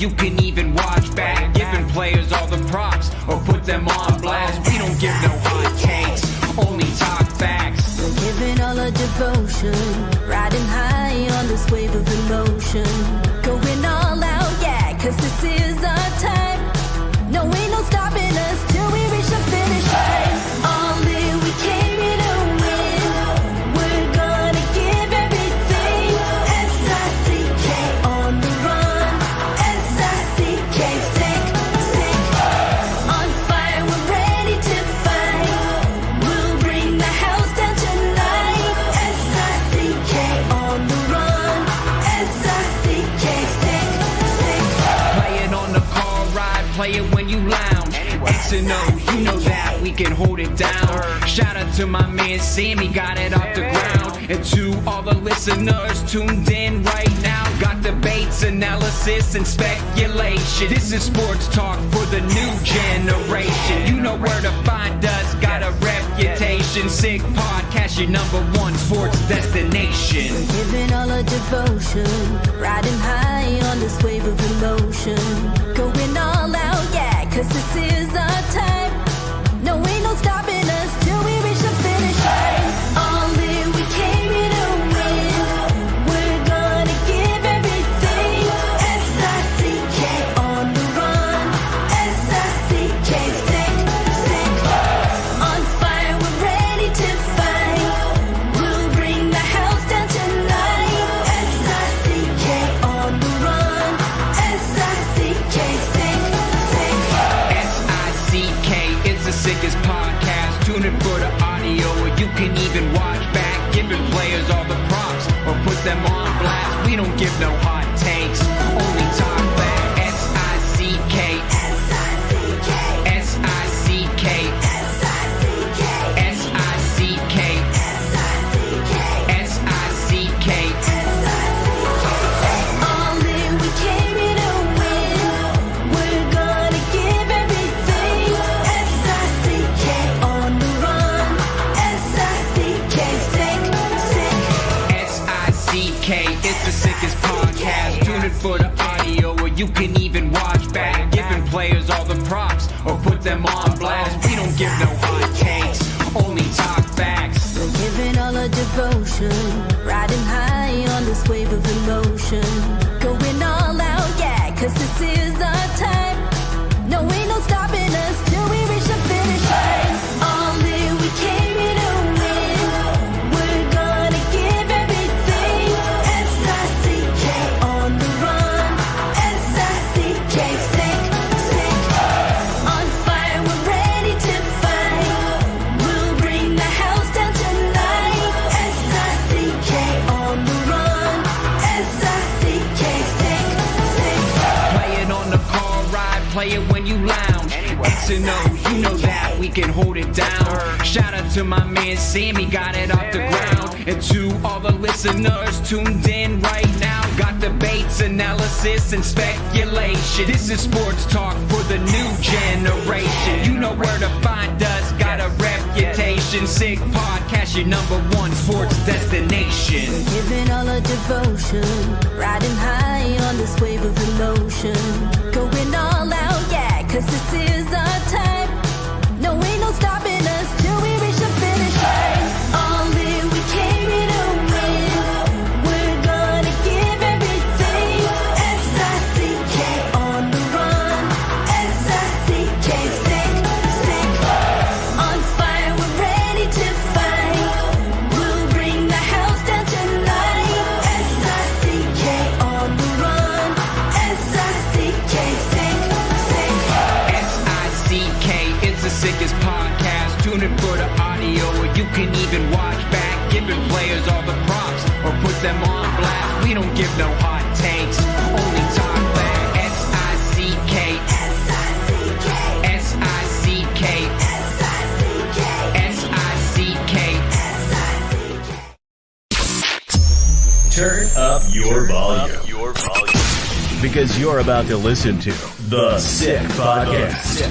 you can even watch back. Giving players all the props or put them on blast. We don't give no hot takes, only talk facts. We're giving all our devotion, riding high on this wave of emotion. Going all out, yeah, cause this is our time. No, ain't no stopping us till we reach the finish line. All in, we came here to win. We're gonna give everything. S-I-C-K on the run. S-I-C-K, sick, sick. On fire, we're ready to fight. We'll bring the house down tonight. S-I-C-K on the run. S-I-C-K, sick, sick. Playing on the car ride, play it when you lounge. X and O, you know that we can hold it down. Shout out to my man Sammy, got it off the ground. And to all the listeners tuned in right now, got debates, analysis, and speculation. This is sports talk for the new generation. You know where to find us, got a reputation. Sick podcast, your #1 sports destination. Giving all our devotion, riding high on this wave of emotion. Going all out, yeah, cause this is our time. No, ain't no stopping us till we reach the finish line. All in, we came here to win. We're gonna give everything. S-I-C-K on the run. S-I-C-K, sick, sick. On fire, we're ready to fight. We'll bring the house down tonight. S-I-C-K on the run. S-I-C-K, sick, sick. S-I-C-K is the sickest podcast. Tune in for the audio, or you can even watch back. Giving players all the props or put them on blast. We don't give no hot takes, only talk back. S-I-C-K, S-I-C-K, S-I-C-K, S-I-C-K, S-I-C-K, S-I-C-K, S-I-C-K. All in, we came here to win. We're gonna give everything. S-I-C-K on the run. S-I-C-K, sick, sick. S-I-C-K, it's the sickest podcast. Tune in for the audio, or you can even watch back. Giving players all the props or put them on blast. We don't give no hot takes, only talk facts. We're giving all our devotion, riding high on this wave of emotion. Going all out, yeah, cause this is our time. No, ain't no stopping us till we reach the finish line. All in, we came here to win. We're gonna give everything. S-I-C-K on the run. S-I-C-K, sick, sick. On fire, we're ready to fight. We'll bring the house down tonight. S-I-C-K on the run. S-I-C-K, sick, sick. Playing on the car ride, play it when you lounge. X and O, you know that we can hold it down. Shout out to my man Sammy, got it off the ground. And to all the listeners tuned in right now, got debates, analysis, and speculation. This is sports talk for the new generation. You know where to find us, got a reputation. Sick podcast, your #1 sports destination. Giving all our devotion, riding high on this wave of emotion. Going all out, yeah, cause this is our time. No, ain't no stopping us till we reach the finish line. All in, we came here to win. We're gonna give everything. S-I-C-K on the run. S-I-C-K, sick, sick. On fire, we're ready to fight. We'll bring the house down tonight. S-I-C-K on the run. S-I-C-K, sick, sick. S-I-C-K, it's the sickest podcast. Tune in for the audio, or you can even watch back. Giving players all the props or put them on blast. We don't give no hot takes, only talk back. S-I-C-K, S-I-C-K, S-I-C-K, S-I-C-K, S-I-C-K. S-I-C-K. Turn up your volume. Because you're about to listen to The Sick Podcast.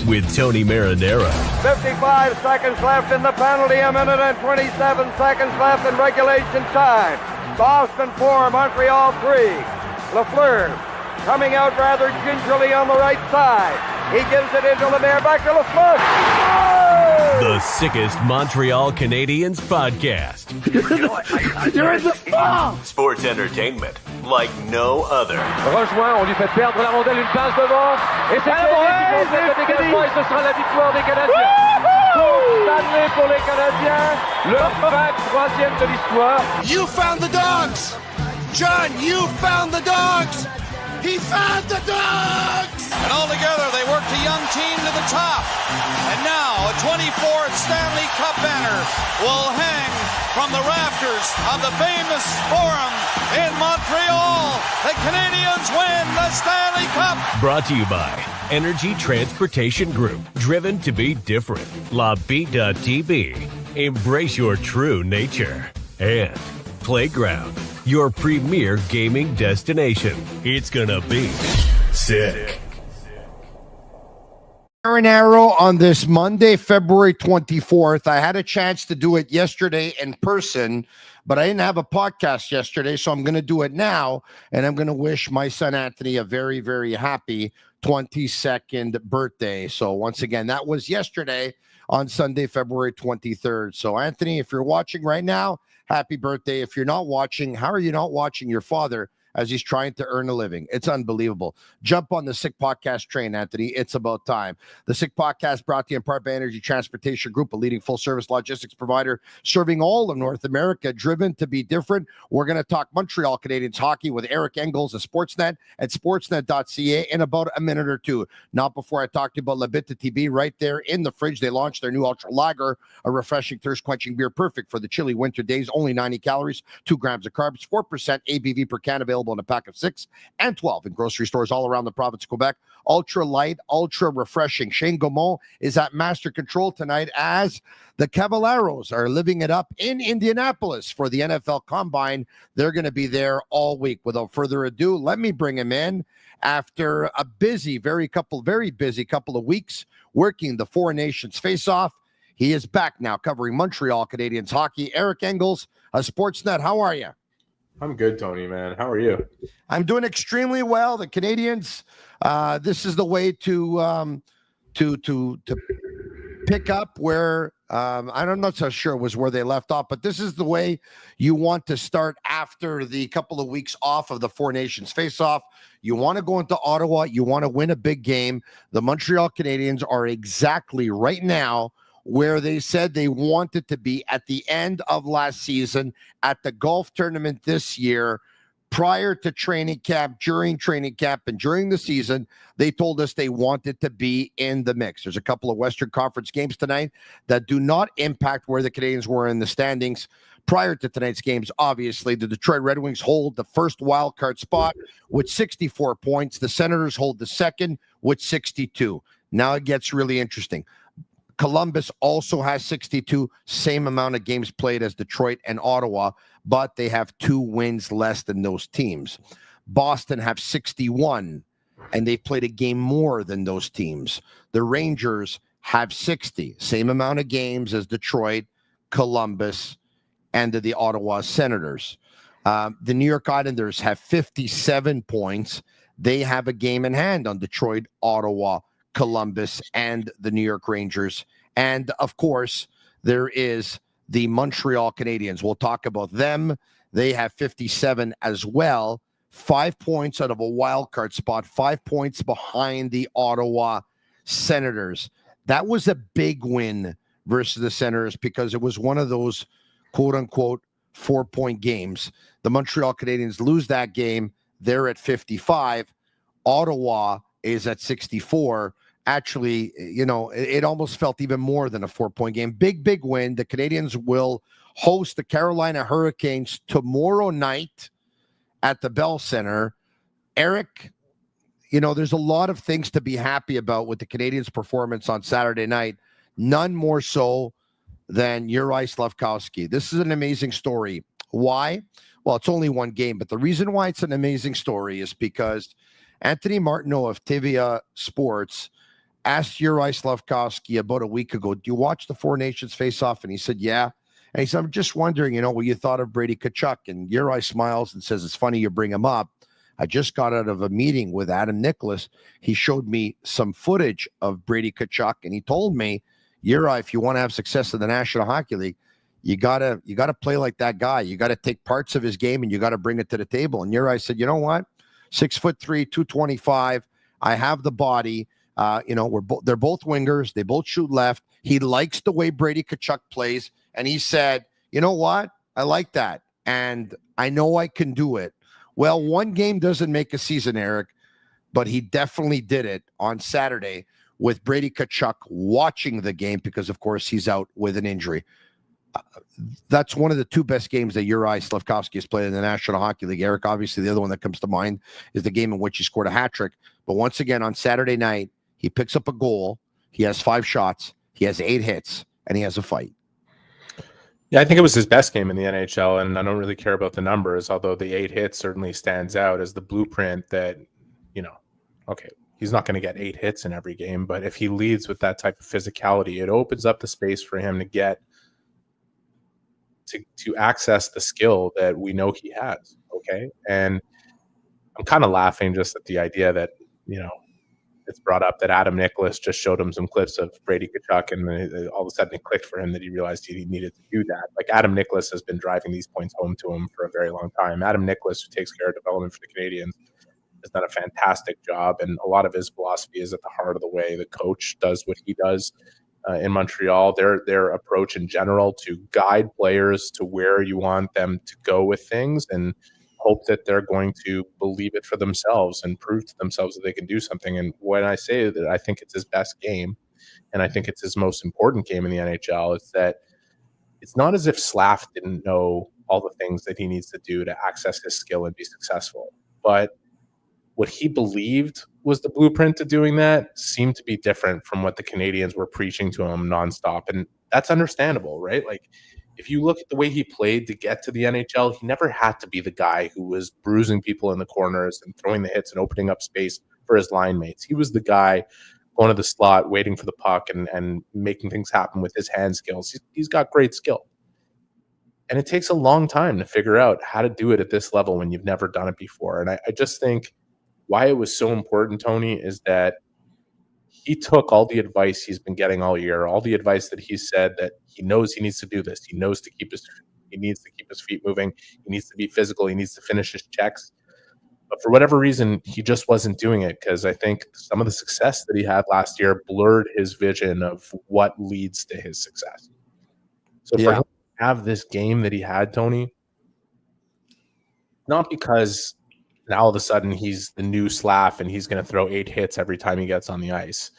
With Tony Marinaro. 55 seconds left in the penalty, a minute and 27 seconds left in regulation time. Boston 4, Montreal 3. Lafleur coming out rather gingerly on the right side. He gives it into Lemaire, back to Lafleur. The sickest Montreal Canadiens podcast. You're in the ball! Sports entertainment like no other. Rejoint, on lui fait perdre la rondelle, une passe devant. Et c'est le dégagement et ce sera la victoire des Canadiens. Coupe Stanley pour les Canadiens. Le 23e de l'histoire. You found the dogs! John, you found the dogs! He found the dogs! And all together, they worked a young team to the top. And now, a 24th Stanley Cup banner will hang from the rafters of the famous Forum in Montreal. The Canadiens win the Stanley Cup. Brought to you by Energy Transportation Group. Driven to be different. La Vida TV. Embrace your true nature. And Playground, your premier gaming destination. It's gonna be sick. Marinaro on this Monday, February 24th. I had a chance to do it yesterday in person, but I didn't have a podcast yesterday, so I'm going to do it now, and I'm going to wish my son Anthony a very, very happy 22nd birthday. So once again, that was yesterday on Sunday, February 23rd. So Anthony, if you're watching right now, happy birthday. If you're not watching, how are you not watching your father as he's trying to earn a living? It's unbelievable. Jump on the Sick Podcast train, Anthony. It's about time. The Sick Podcast brought to you in part by Energy Transportation Group, a leading full-service logistics provider serving all of North America, driven to be different. We're going to talk Montreal Canadiens hockey with Eric Engels of Sportsnet at sportsnet.ca in about a minute or two. Not before I talk to you about Bittt Tibi right there in the fridge. They launched their new Ultra Lager, a refreshing, thirst-quenching beer perfect for the chilly winter days. Only 90 calories, 2 grams of carbs, 4% ABV per can, available in a pack of 6 and 12 in grocery stores all around the province of Quebec. Ultra light, ultra refreshing. Shane Gaumont is at Master Control tonight as the Cavaleros are living it up in Indianapolis for the NFL Combine. They're going to be there all week. Without further ado, let me bring him in after a very busy couple of weeks working the Four Nations face-off. He is back now covering Montreal Canadiens hockey. Eric Engels, Sportsnet, how are you? I'm good, Tony, man. How are you? I'm doing extremely well. The Canadiens, this is the way to pick up where I'm not so sure it was where they left off, but this is the way you want to start after the couple of weeks off of the Four Nations face-off. You want to go into Ottawa. You want to win a big game. The Montreal Canadiens are exactly right now where they said they wanted to be at the end of last season at the golf tournament this year. Prior to training camp, during training camp, and during the season, they told us they wanted to be in the mix. There's a couple of Western Conference games tonight that do not impact where the Canadiens were in the standings. Prior to tonight's games, obviously, the Detroit Red Wings hold the first wild card spot with 64 points. The Senators hold the second with 62. Now it gets really interesting. Columbus also has 62, same amount of games played as Detroit and Ottawa, but they have 2 wins less than those teams. Boston have 61, and they've played a game more than those teams. The Rangers have 60, same amount of games as Detroit, Columbus, and the Ottawa Senators. The New York Islanders have 57 points. They have a game in hand on Detroit, Ottawa, Columbus, and the New York Rangers. And of course, there is the Montreal Canadiens. We'll talk about them. They have 57 as well. 5 points out of a wild card spot, 5 points behind the Ottawa Senators. That was a big win versus the Senators because it was one of those quote unquote 4-point games. The Montreal Canadiens lose that game. They're at 55. Ottawa is at 64. Actually, it almost felt even more than a 4-point game. Big win. The Canadiens will host the Carolina Hurricanes tomorrow night at the Bell Center. Eric, there's a lot of things to be happy about with the Canadiens' performance on Saturday night. None more so than Juraj Slafkosvky. This is an amazing story. Why? Well, it's only one game, but the reason why it's an amazing story is because Anthony Martineau of TV Sports asked Juraj Slafkosvky about a week ago, do you watch the Four Nations face-off? And he said, yeah. And he said, I'm just wondering, what you thought of Brady Tkachuk. And Juraj smiles and says, it's funny you bring him up I just got out of a meeting with Adam Nicholas. He showed me some footage of Brady Tkachuk, and he told me, Juraj, if you want to have success in the National Hockey League, you gotta play like that guy. You gotta take parts of his game and you gotta bring it to the table. And Juraj said, you know what? 6'3", 225. I have the body. They're both wingers. They both shoot left. He likes the way Brady Tkachuk plays, and he said, you know what? I like that, and I know I can do it. Well, one game doesn't make a season, Eric, but he definitely did it on Saturday with Brady Tkachuk watching the game because, of course, he's out with an injury. That's one of the two best games that Juraj Slafkosvky has played in the National Hockey League. Eric, obviously, the other one that comes to mind is the game in which he scored a hat trick. But once again, on Saturday night, he picks up a goal. He has 5 shots. He has 8 hits, and he has a fight. Yeah, I think it was his best game in the NHL, and I don't really care about the numbers, although the 8 hits certainly stands out as the blueprint that, okay, he's not going to get 8 hits in every game, but if he leads with that type of physicality, it opens up the space for him to get to access the skill that we know he has, okay? And I'm kind of laughing just at the idea that, it's brought up that Adam Nicholas just showed him some clips of Brady Tkachuk, and all of a sudden it clicked for him that he realized he needed to do that. Like, Adam Nicholas has been driving these points home to him for a very long time. Adam Nicholas, who takes care of development for the Canadiens, has done a fantastic job, and a lot of his philosophy is at the heart of the way the coach does what he does in Montreal. Their approach in general to guide players to where you want them to go with things and hope that they're going to believe it for themselves and prove to themselves that they can do something. And when I say that I think it's his best game, and I think it's his most important game in the NHL, it's that it's not as if Slaf didn't know all the things that he needs to do to access his skill and be successful. But what he believed was the blueprint to doing that seemed to be different from what the Canadiens were preaching to him nonstop. And that's understandable, right? Like, if you look at the way he played to get to the NHL, he never had to be the guy who was bruising people in the corners and throwing the hits and opening up space for his line mates. He was the guy going to the slot, waiting for the puck and making things happen with his hand skills. He's got great skill. And it takes a long time to figure out how to do it at this level when you've never done it before. And I just think why it was so important, Tony, is that he took all the advice he's been getting all year, all the advice that he said that he knows he needs to do this. He needs to keep his feet moving. He needs to be physical. He needs to finish his checks. But for whatever reason, he just wasn't doing it because I think some of the success that he had last year blurred his vision of what leads to his success. So for him to have this game that he had, Tony, not because now all of a sudden he's the new Slaf and he's going to throw 8 hits every time he gets on the ice.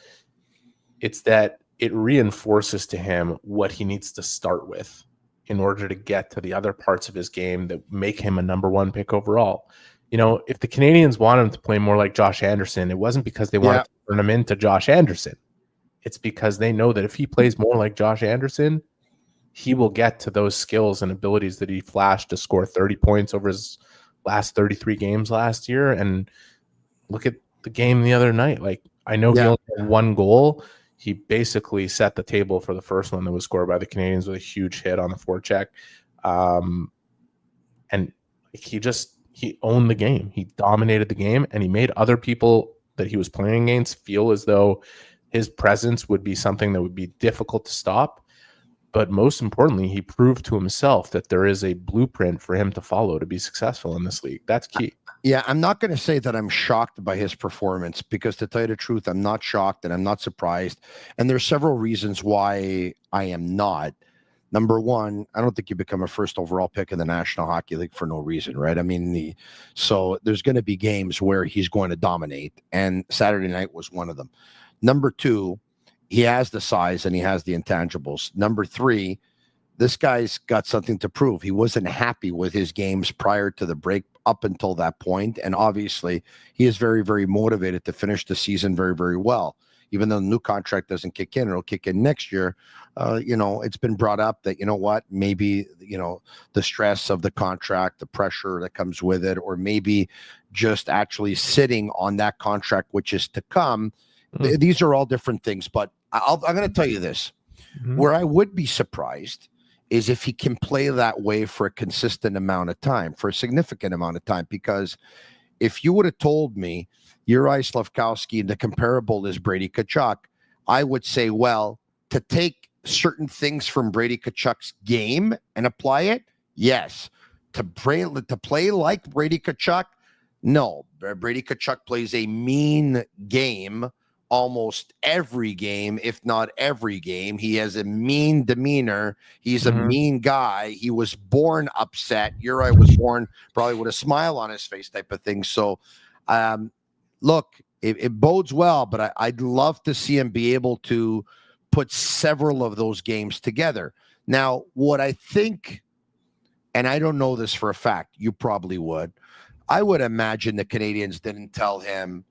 It's that it reinforces to him what he needs to start with in order to get to the other parts of his game that make him a number 1 pick overall. If the Canadiens want him to play more like Josh Anderson, it wasn't because they wanted to turn him into Josh Anderson. It's because they know that if he plays more like Josh Anderson, he will get to those skills and abilities that he flashed to score 30 points over his last 33 games last year. And look at the game the other night. Like, I know he only had 1 goal. He basically set the table for the first one that was scored by the Canadiens with a huge hit on the forecheck. And he owned the game. He dominated the game, and he made other people that he was playing against feel as though his presence would be something that would be difficult to stop. But most importantly, he proved to himself that there is a blueprint for him to follow to be successful in this league. That's key. Yeah, I'm not going to say that I'm shocked by his performance because, to tell you the truth, I'm not shocked and I'm not surprised. And there's several reasons why I am not. Number one, I don't think you become a first overall pick in the National Hockey League for no reason, right? I mean, so there's going to be games where he's going to dominate, and Saturday night was one of them. Number two, he has the size and he has the intangibles. Number three, this guy's got something to prove. He wasn't happy with his games prior to the break up until that point, and obviously he is very, very motivated to finish the season very, very well. Even though the new contract doesn't kick in, it'll kick in next year. It's been brought up that, maybe, the stress of the contract, the pressure that comes with it, or maybe just actually sitting on that contract, which is to come. These are all different things, but I'm going to tell you this. Where I would be surprised is if he can play that way for a consistent amount of time, for a significant amount of time, because if you would have told me Juraj Slafkosvky and the comparable is Brady Tkachuk, I would say, well, to take certain things from Brady Tkachuk's game and apply it, yes. To play like Brady Tkachuk, no. Brady Tkachuk plays a mean game almost every game, if not every game. He has a mean demeanor. He's a mean guy. He was born upset. Uri was born probably with a smile on his face type of thing. So, look, it bodes well, but I'd love to see him be able to put several of those games together. Now, what I think, and I don't know this for a fact, you probably would. I would imagine the Canadiens didn't tell him,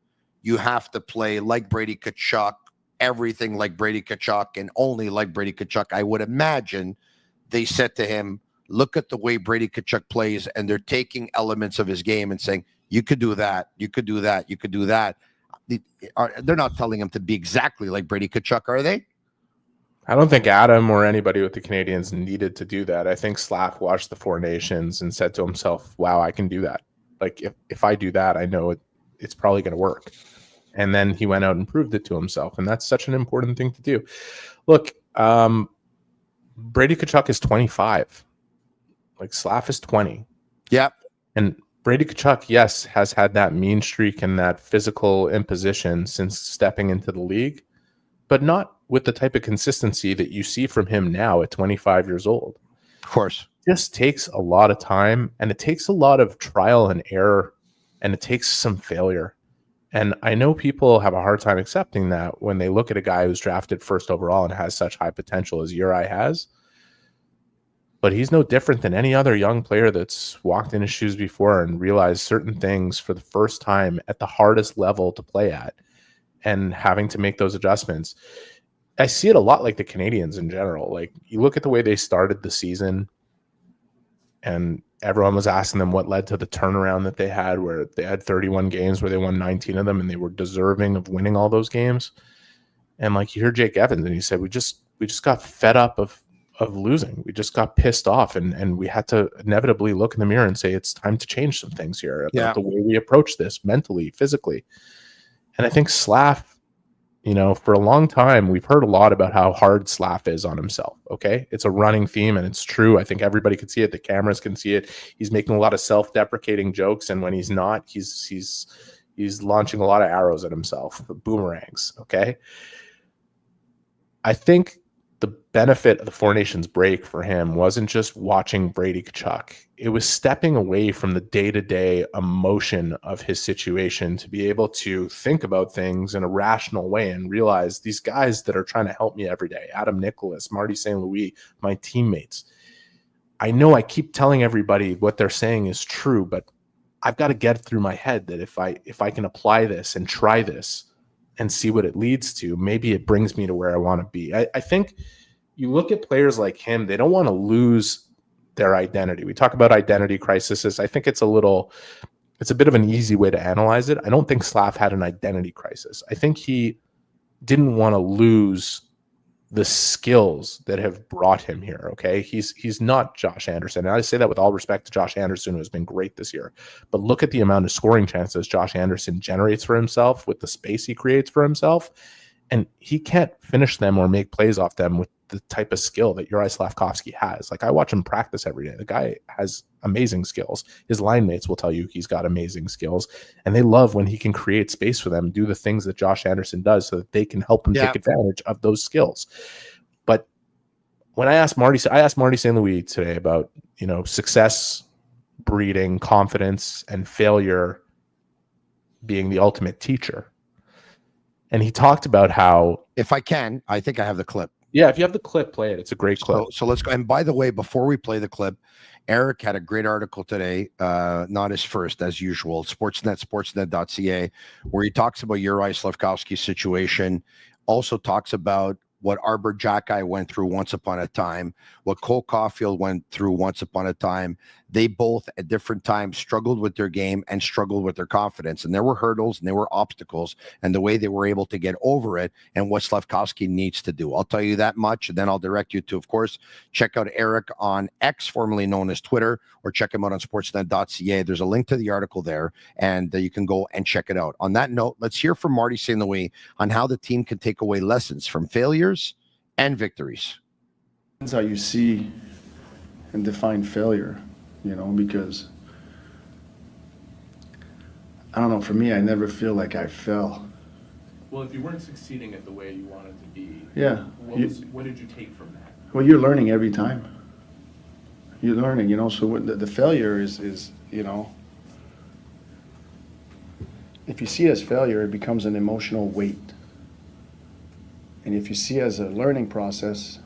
you have to play like Brady Tkachuk, everything like Brady Tkachuk, and only like Brady Tkachuk. I would imagine they said to him, look at the way Brady Tkachuk plays, and they're taking elements of his game and saying, you could do that, you could do that, you could do that. They're not telling him to be exactly like Brady Tkachuk, are they? I don't think Adam or anybody with the Canadiens needed to do that. I think Slaf watched the Four Nations and said to himself, wow, I can do that. Like, if I do that, I know it's probably going to work. And then he went out and proved it to himself. And that's such an important thing to do. Look, Brady Tkachuk is 25. Like, Slaf is 20. Yep. And Brady Tkachuk, yes, has had that mean streak and that physical imposition since stepping into the league, but not with the type of consistency that you see from him now at 25 years old. Of course. It just takes a lot of time, and it takes a lot of trial and error, and it takes some failure. And I know people have a hard time accepting that when they look at a guy who's drafted first overall and has such high potential as Uri has. But he's no different than any other young player that's walked in his shoes before and realized certain things for the first time at the hardest level to play at and having to make those adjustments. I see it a lot like the Canadiens in general. Like, you look at the way they started the season, and everyone was asking them what led to the turnaround that they had, where they had 31 games where they won 19 of them and they were deserving of winning all those games. And like, you hear Jake Evans and he said, we just got fed up of losing. We just got pissed off, and we had to inevitably look in the mirror and say, it's time to change some things here about the way we approach this mentally, physically. And I think Slaf, for a long time, we've heard a lot about how hard Slaf is on himself. Okay. It's a running theme, and it's true. I think everybody can see it. The cameras can see it. He's making a lot of self-deprecating jokes. And when he's not, he's launching a lot of arrows at himself, boomerangs. Okay. I think the benefit of the Four Nations break for him wasn't just watching Brady Tkachuk. It was stepping away from the day-to-day emotion of his situation to be able to think about things in a rational way and realize these guys that are trying to help me every day, Adam Nicholas, Marty St. Louis, my teammates. I know I keep telling everybody what they're saying is true, but I've got to get through my head that if I can apply this and try this and see what it leads to, maybe it brings me to where I want to be. I think you look at players like him, they don't want to lose their identity. We talk about identity crises. I think it's a bit of an easy way to analyze it. I don't think Slaf had an identity crisis. I think he didn't want to lose the skills that have brought him here. Okay. He's not Josh Anderson. And I say that with all respect to Josh Anderson, who has been great this year, but look at the amount of scoring chances Josh Anderson generates for himself with the space he creates for himself. And he can't finish them or make plays off them with the type of skill that Juraj Slafkosvky has. Like, I watch him practice every day. The guy has amazing skills. His line mates will tell you he's got amazing skills, and they love when he can create space for them, do the things that Josh Anderson does so that they can help him take advantage of those skills. But when I asked Marty St. Louis today about, success breeding confidence and failure being the ultimate teacher. And he talked about how, if I can, I think I have the clip. Yeah, if you have the clip, play it. It's a great clip. So let's go. And by the way, before we play the clip, Eric had a great article today, not his first, as usual, sportsnet.ca, where he talks about Juraj Slafkosvky's situation, also talks about what Arbor Jacki went through once upon a time, what Cole Caulfield went through once upon a time. They both at different times struggled with their game and struggled with their confidence. And there were hurdles and there were obstacles, and the way they were able to get over it and what Slafkovsky needs to do. I'll tell you that much. And then I'll direct you to, of course, check out Eric on X, formerly known as Twitter, or check him out on sportsnet.ca. There's a link to the article there, and you can go and check it out. On that note, let's hear from Marty St. Louis on how the team can take away lessons from failures and victories. That's how you see and define failure, because I don't know, for me, I never feel like I fell. Well, if you weren't succeeding at the way you wanted to be, yeah, what did you take from that? Well, you're learning every time. You're learning, so what the failure is, if you see it as failure, it becomes an emotional weight. And if you see it as a learning process,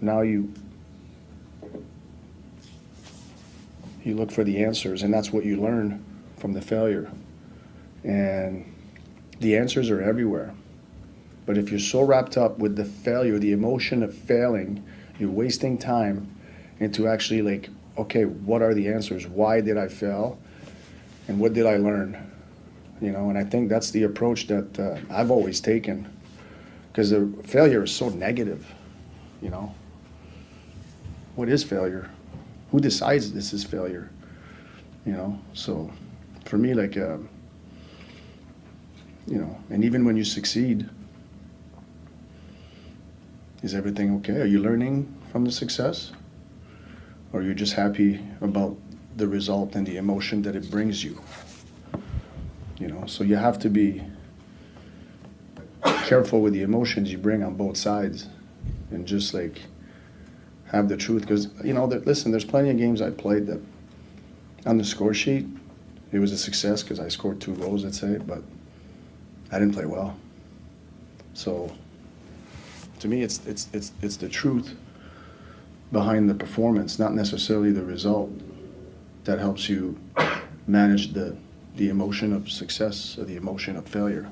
now you look for the answers, and that's what you learn from the failure. And the answers are everywhere. But if you're so wrapped up with the failure, the emotion of failing, you're wasting time into actually okay, what are the answers? Why did I fail? And what did I learn? And I think that's the approach that I've always taken, because the failure is so negative. What is failure? Who decides this is failure? So for me, and even when you succeed, is everything okay? Are you learning from the success? Or are you just happy about the result and the emotion that it brings you? So you have to be careful with the emotions you bring on both sides, and just have the truth. Because, listen, there's plenty of games I played that on the score sheet, it was a success because I scored 2 goals, let's say, but I didn't play well. So to me, it's the truth behind the performance, not necessarily the result, that helps you manage the emotion of success or the emotion of failure.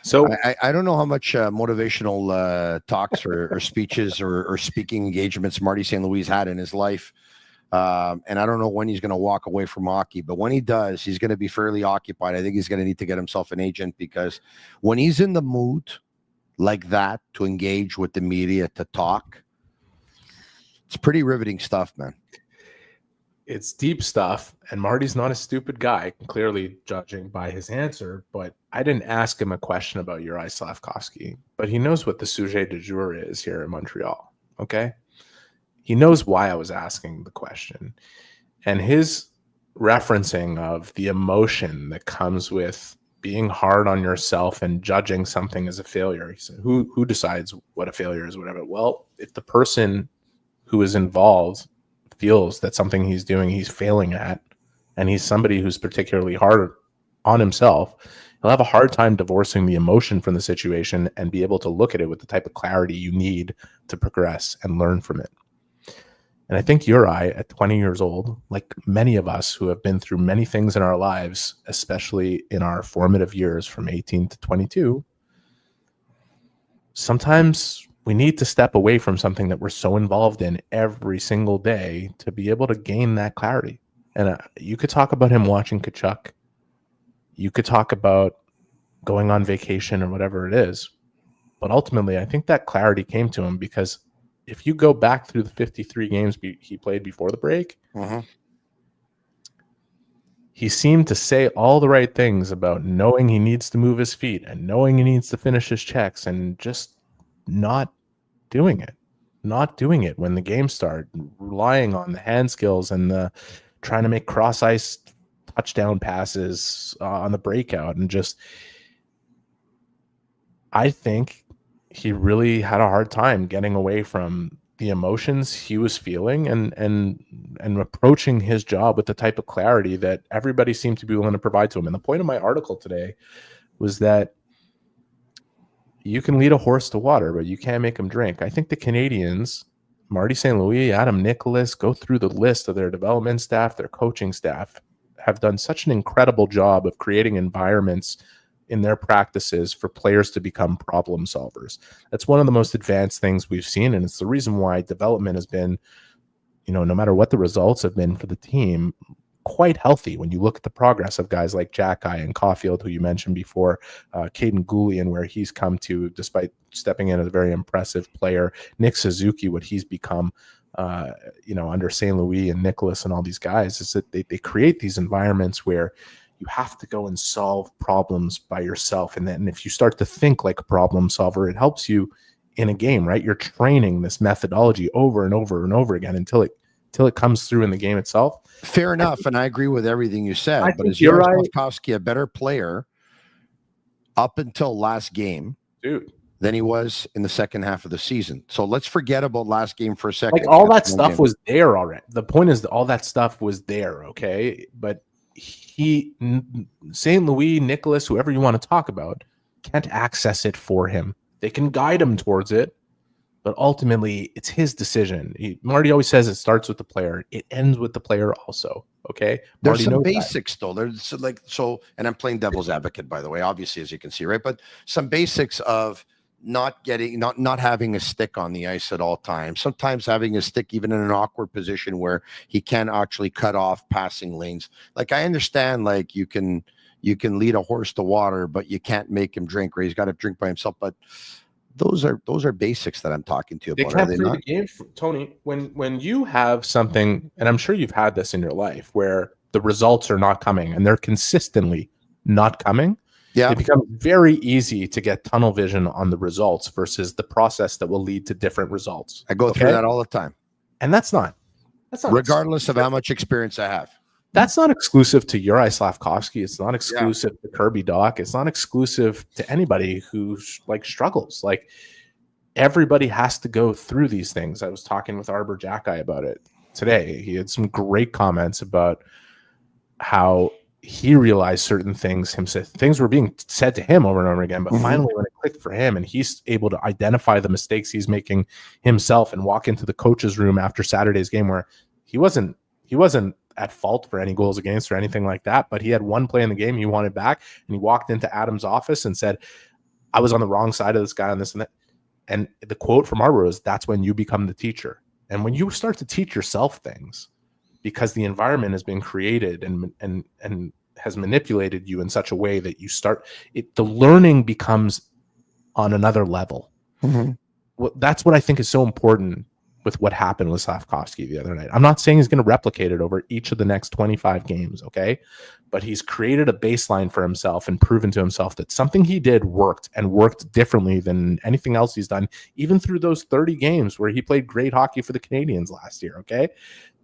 So I don't know how much motivational talks or speeches or speaking engagements Marty St. Louis had in his life. And I don't know when he's going to walk away from hockey, but when he does, he's going to be fairly occupied. I think he's going to need to get himself an agent, because when he's in the mood like that to engage with the media, to talk, it's pretty riveting stuff, man. It's deep stuff, and Marty's not a stupid guy, clearly judging by his answer, but I didn't ask him a question about Juraj Slafkosvky, but he knows what the sujet du jour is here in Montreal, okay? He knows why I was asking the question. And his referencing of the emotion that comes with being hard on yourself and judging something as a failure. He said, who decides what a failure is, whatever? Well, if the person who is involved feels that something he's doing, he's failing at, and he's somebody who's particularly hard on himself, he'll have a hard time divorcing the emotion from the situation and be able to look at it with the type of clarity you need to progress and learn from it. And I think Juraj, at 20 years old, like many of us who have been through many things in our lives, especially in our formative years from 18 to 22, sometimes we need to step away from something that we're so involved in every single day to be able to gain that clarity. And you could talk about him watching Tkachuk. You could talk about going on vacation or whatever it is. But ultimately, I think that clarity came to him because if you go back through the 53 games he played before the break, he seemed to say all the right things about knowing he needs to move his feet and knowing he needs to finish his checks, and just not doing it when the game started, relying on the hand skills and the trying to make cross ice touchdown passes on the breakout. And just, I think he really had a hard time getting away from the emotions he was feeling and approaching his job with the type of clarity that everybody seemed to be willing to provide to him. And the point of my article today was that you can lead a horse to water, but you can't make him drink. I think the Canadiens, Marty St. Louis, Adam Nicholas, go through the list of their development staff, their coaching staff, have done such an incredible job of creating environments in their practices for players to become problem solvers. That's one of the most advanced things we've seen, and it's the reason why development has been, no matter what the results have been for the team, quite healthy. When you look at the progress of guys like Jacky and Caulfield, who you mentioned before, Caden Gooley and where he's come to, despite stepping in as a very impressive player, Nick Suzuki, what he's become, under St. Louis and Nicholas and all these guys, is that they create these environments where you have to go and solve problems by yourself. And then if you start to think like a problem solver, it helps you in a game, right? You're training this methodology over and over and over again until it comes through in the game itself. Fair enough, and I agree with everything you said. But is Juraj Slafkosvky a better player up until last game, dude, than he was in the second half of the season? So let's forget about last game for a second. Like all that stuff was there already. The point is that all that stuff was there, okay? But St. Louis, Nicholas, whoever you want to talk about, can't access it for him. They can guide him towards it, but ultimately it's his decision. Marty always says it starts with the player. It ends with the player also, okay? There's Marty some knows basics, though. There's and I'm playing devil's advocate, by the way, obviously, as you can see, right? But some basics of not having a stick on the ice at all times. Sometimes having a stick even in an awkward position where he can actually cut off passing lanes. Like, I understand, like, you can lead a horse to water, but you can't make him drink, or he's got to drink by himself. But those are basics that I'm talking to you about. They can't play the game, Tony. When you have something, and I'm sure you've had this in your life, where the results are not coming and they're consistently not coming. Yeah, it becomes very easy to get tunnel vision on the results versus the process that will lead to different results. I go through that all the time. And that's not regardless of how much experience I have. That's not exclusive to Juraj Slafkosvky. It's not exclusive to Kirby Dach. It's not exclusive to anybody who struggles. Like, everybody has to go through these things. I was talking with Arbor Jacky about it today. He had some great comments about how he realized certain things. Things were being said to him over and over again, but finally when it clicked for him and he's able to identify the mistakes he's making himself and walk into the coach's room after Saturday's game where he wasn't at fault for any goals against or anything like that, but he had one play in the game he wanted back, and he walked into Adam's office and said, I was on the wrong side of this guy on this and that. And the quote from Arbor is, that's when you become the teacher. And when you start to teach yourself things, because the environment has been created and has manipulated you in such a way that you start it, the learning becomes on another level. Well, that's what I think is so important with what happened with Slafkovsky the other night. I'm not saying he's going to replicate it over each of the next 25 games, okay? But he's created a baseline for himself and proven to himself that something he did worked, and worked differently than anything else he's done, even through those 30 games where he played great hockey for the Canadiens last year, okay?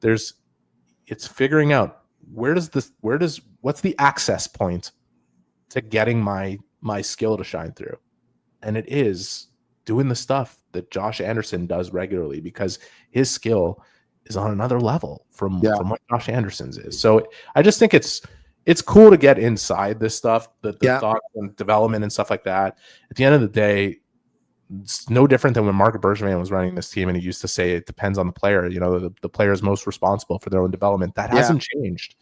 It's figuring out what's the access point to getting my skill to shine through. And it is doing the stuff that Josh Anderson does regularly, because his skill is on another level from what Josh Anderson's is. So I just think it's cool to get inside this stuff, the thought and development and stuff like that. At the end of the day, it's no different than when Marc Bergevin was running this team and he used to say it depends on the player. The player is most responsible for their own development. That hasn't changed.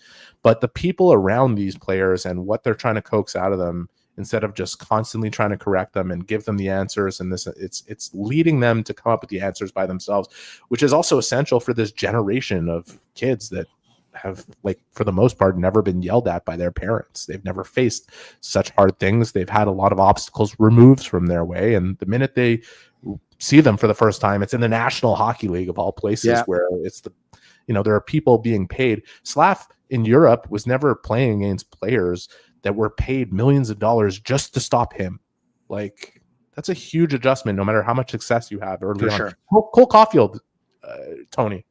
But the people around these players and what they're trying to coax out of them, instead of just constantly trying to correct them and give them the answers, and it's leading them to come up with the answers by themselves, which is also essential for this generation of kids that have, like, for the most part, never been yelled at by their parents. They've never faced such hard things. They've had a lot of obstacles removed from their way, and the minute they see them for the first time, it's in the National Hockey League of all places, where it's there are people being paid. Slaf in Europe was never playing against players that were paid millions of dollars just to stop him. Like, that's a huge adjustment, no matter how much success you have early on. Sure. Cole Caulfield, Tony.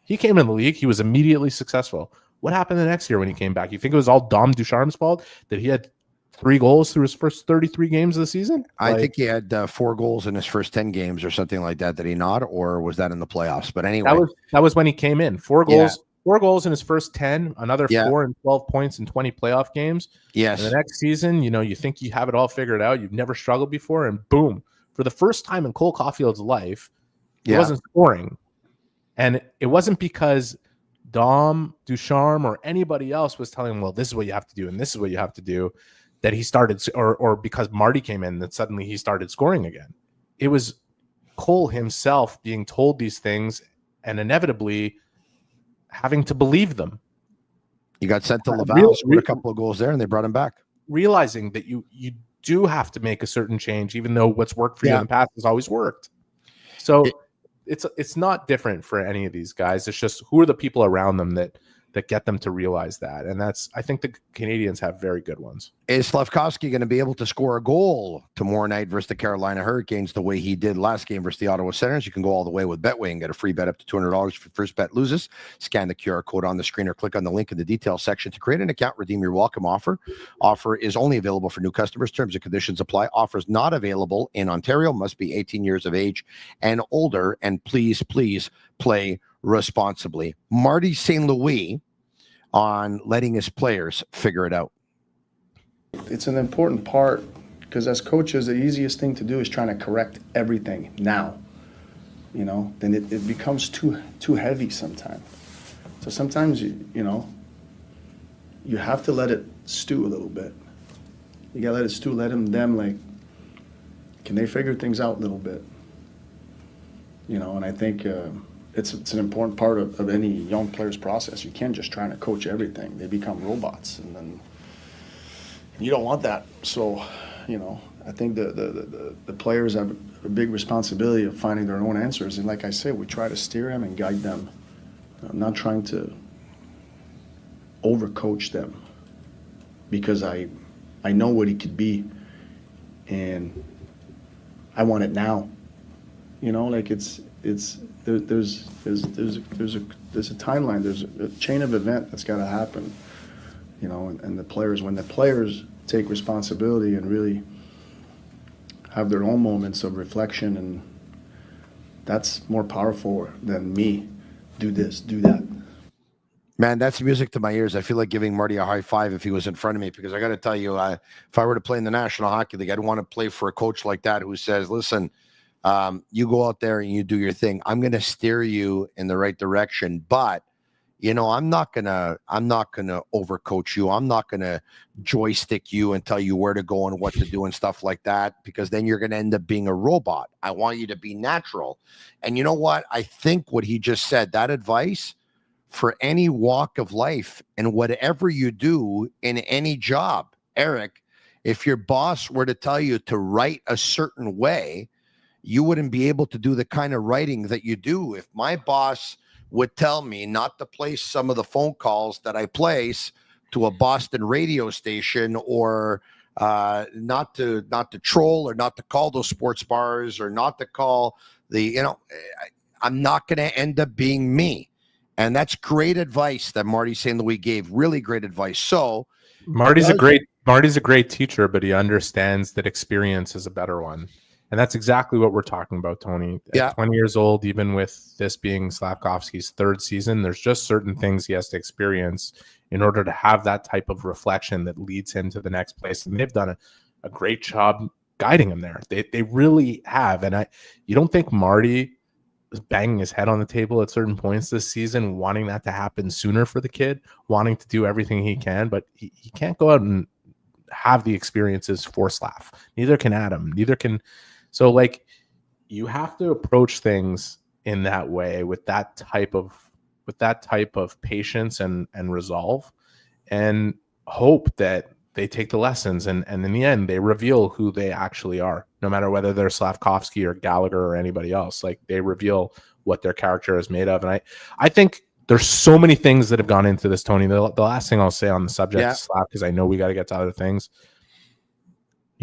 He came in the league. He was immediately successful. What happened the next year when he came back? You think it was all Dom Ducharme's fault that he had 3 goals through his first 33 games of the season? I think he had 4 goals in his first 10 games or something like that. Did he not? Or was that in the playoffs? But anyway. That was when he came in. 4 goals. 4 goals in his first 10, another 4 and 12 points in 20 playoff games. Yes. And the next season, you think you have it all figured out. You've never struggled before, and boom. For the first time in Cole Caulfield's life, he wasn't scoring. And it wasn't because Dom Ducharme or anybody else was telling him, well, this is what you have to do and this is what you have to do. that he started, or because Marty came in, that suddenly he started scoring again. It was Cole himself being told these things and inevitably having to believe them. He got sent to Laval, scored a couple of goals there, and they brought him back. Realizing that you do have to make a certain change, even though what's worked for you in the past has always worked. So it's not different for any of these guys. It's just who are the people around them that get them to realize that. And I think the Canadiens have very good ones. Is Slafkovsky going to be able to score a goal tomorrow night versus the Carolina Hurricanes the way he did last game versus the Ottawa Senators? You can go all the way with Betway and get a free bet up to $200 if your first bet loses. Scan the QR code on the screen or click on the link in the details section to create an account, redeem your welcome offer. Offer is only available for new customers. Terms and conditions apply. Offers not available in Ontario. Must be 18 years of age and older. And please play responsibly. Marty St. Louis on letting his players figure it out. It's an important part because as coaches, the easiest thing to do is trying to correct everything now. Then it becomes too heavy sometimes. So sometimes you have to let it stew a little bit. You gotta let it stew. Let them can they figure things out a little bit? And I think it's an important part of any young player's process. You can't just try to coach everything. They become robots, and then you don't want that. So, I think the players have a big responsibility of finding their own answers. And like I said, we try to steer them and guide them. I'm not trying to overcoach them because I know what he could be, and I want it now. There's a timeline. There's a chain of event that's got to happen, and the players, when the players take responsibility and really have their own moments of reflection, and that's more powerful than me. Do this, do that. Man, that's music to my ears. I feel like giving Marty a high five if he was in front of me, because I got to tell you, if I were to play in the National Hockey League, I'd want to play for a coach like that who says, listen, you go out there and you do your thing. I'm going to steer you in the right direction, but I'm not going to overcoach you. I'm not going to joystick you and tell you where to go and what to do and stuff like that, because then you're going to end up being a robot. I want you to be natural. And you know what? I think what he just said, that advice for any walk of life and whatever you do in any job, Eric, if your boss were to tell you to write a certain way, you wouldn't be able to do the kind of writing that you do. If my boss would tell me not to place some of the phone calls that I place to a Boston radio station, or not to troll, or not to call those sports bars, or not to call I'm not going to end up being me. And that's great advice that Marty St. Louis gave. Really great advice. So Marty's a great teacher, but he understands that experience is a better one. And that's exactly what we're talking about, Tony. At 20 years old, even with this being Slafkovsky's third season, there's just certain things he has to experience in order to have that type of reflection that leads him to the next place. And they've done a great job guiding him there. They really have. And you don't think Marty was banging his head on the table at certain points this season, wanting that to happen sooner for the kid, wanting to do everything he can, but he can't go out and have the experiences for Slav. Neither can Adam. Neither can... So, you have to approach things in that way, with that type of patience and resolve, and hope that they take the lessons and in the end they reveal who they actually are, no matter whether they're Slafkovsky or Gallagher or anybody else. They reveal what their character is made of. And I think there's so many things that have gone into this, Tony. The last thing I'll say on the subject of Slav, because I know we got to get to other things.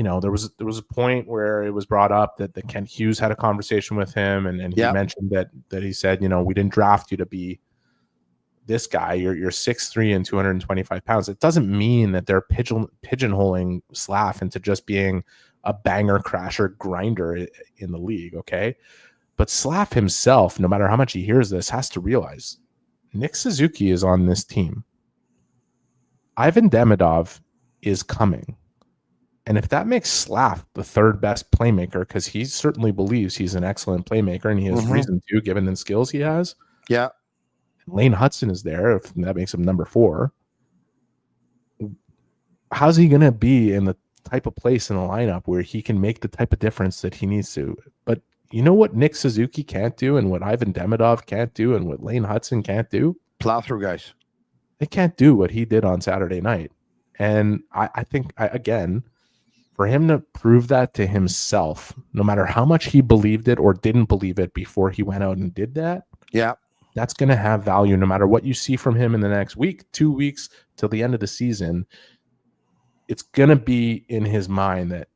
There was a point where it was brought up that Kent Hughes had a conversation with him, and he mentioned that he said, we didn't draft you to be this guy. You're 6'3" and 225 pounds. It doesn't mean that they're pigeonholing Slav into just being a banger crasher grinder in the league, okay? But Slav himself, no matter how much he hears this, has to realize Nick Suzuki is on this team. Ivan Demidov is coming. And if that makes Slav the third best playmaker, because he certainly believes he's an excellent playmaker, and he has reason to, given the skills he has. Yeah. Lane Hudson is there, if that makes him number 4. how's he going to be in the type of place in the lineup where he can make the type of difference that he needs to? But you know what Nick Suzuki can't do, and what Ivan Demidov can't do, and what Lane Hudson can't do? Plow through guys. They can't do what he did on Saturday night. And I think, again, for him to prove that to himself, no matter how much he believed it or didn't believe it before he went out and did that, yeah, that's going to have value no matter what you see from him in the next week, 2 weeks till the end of the season. It's going to be in his mind that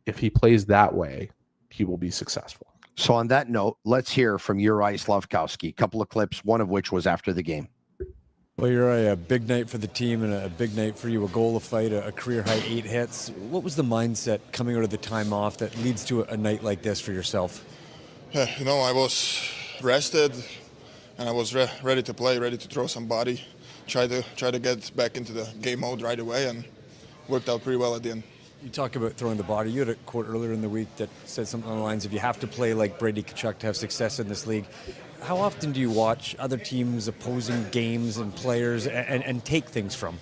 if he plays that way, he will be successful. So on that note, let's hear from Juraj Slafkosvky. A couple of clips, one of which was after the game. Well, Juraj, a big night for the team and a big night for you, a goal, a fight, a career-high 8 hits. What was the mindset coming out of the time off that leads to a night like this for yourself? Yeah, I was rested and I was ready to play, ready to throw some body, try to get back into the game mode right away, and worked out pretty well at the end. You talk about throwing the body. You had a quote earlier in the week that said something on the lines of, you have to play like Brady Tkachuk to have success in this league. How often do you watch other teams, opposing games and players and take things from?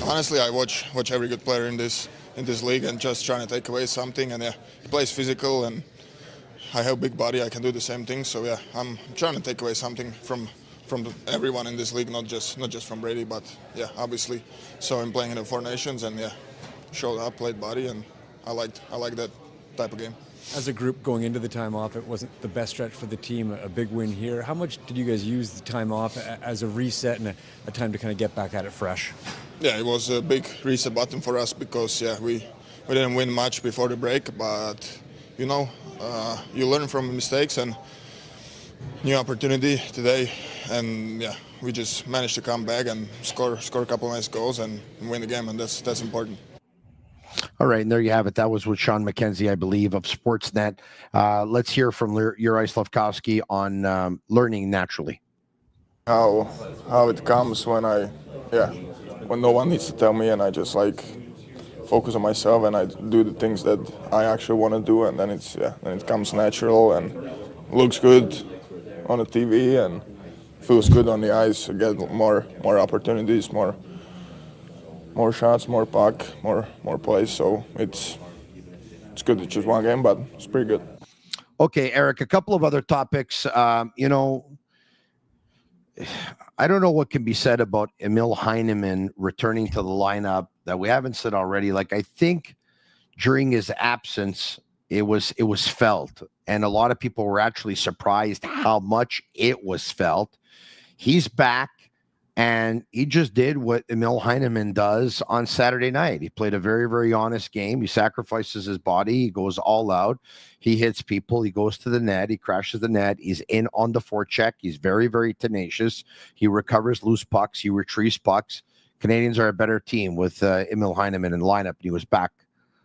Honestly, I watch every good player in this league and just trying to take away something. And he plays physical, and I have a big body. I can do the same thing. So yeah, I'm trying to take away something from everyone in this league, not just from Brady, but yeah, obviously. So I'm playing in the Four Nations, and yeah, showed up, played body, and I like that type of game. As a group going into the time off, it wasn't the best stretch for the team, a big win here. How much did you guys use the time off as a reset and a time to kind of get back at it fresh? Yeah, it was a big reset button for us because, yeah, we didn't win much before the break, but, you learn from mistakes and new opportunity today. And, yeah, we just managed to come back and score a couple of nice goals and win the game, and that's important. All right, and there you have it. That was with Sean McKenzie, I believe, of Sportsnet. Let's hear from Juraj Slafkosvky on learning naturally. How it comes when no one needs to tell me, and I just focus on myself and I do the things that I actually want to do, and then it comes natural and looks good on the TV and feels good on the ice. I get more opportunities, more shots, more puck, more plays. So it's good to choose one game, but it's pretty good. Okay, Eric, a couple of other topics. I don't know what can be said about Emil Heineman returning to the lineup that we haven't said already. I think during his absence, it was felt, and a lot of people were actually surprised how much it was felt. He's back. And he just did what Emil Heineman does on Saturday night. He played a very, very honest game. He sacrifices his body. He goes all out. He hits people. He goes to the net. He crashes the net. He's in on the forecheck. He's very, very tenacious. He recovers loose pucks. He retrieves pucks. Canadians are a better team with Emil Heineman in the lineup. He was back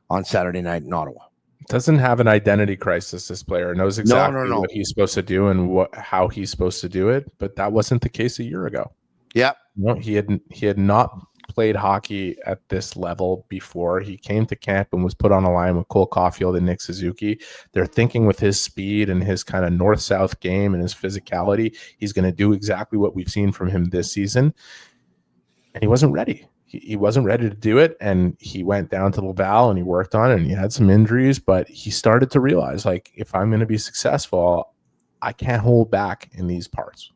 on Saturday night in Ottawa. Doesn't have an identity crisis. This player knows exactly No. what he's supposed to do and how he's supposed to do it. But that wasn't the case a year ago. Yeah. No, he had not played hockey at this level before. He came to camp and was put on a line with Cole Caulfield and Nick Suzuki. They're thinking with his speed and his kind of north-south game and his physicality, he's going to do exactly what we've seen from him this season. And he wasn't ready. He wasn't ready to do it, and he went down to Laval and he worked on it, and he had some injuries, but he started to realize, if I'm going to be successful, I can't hold back in these parts.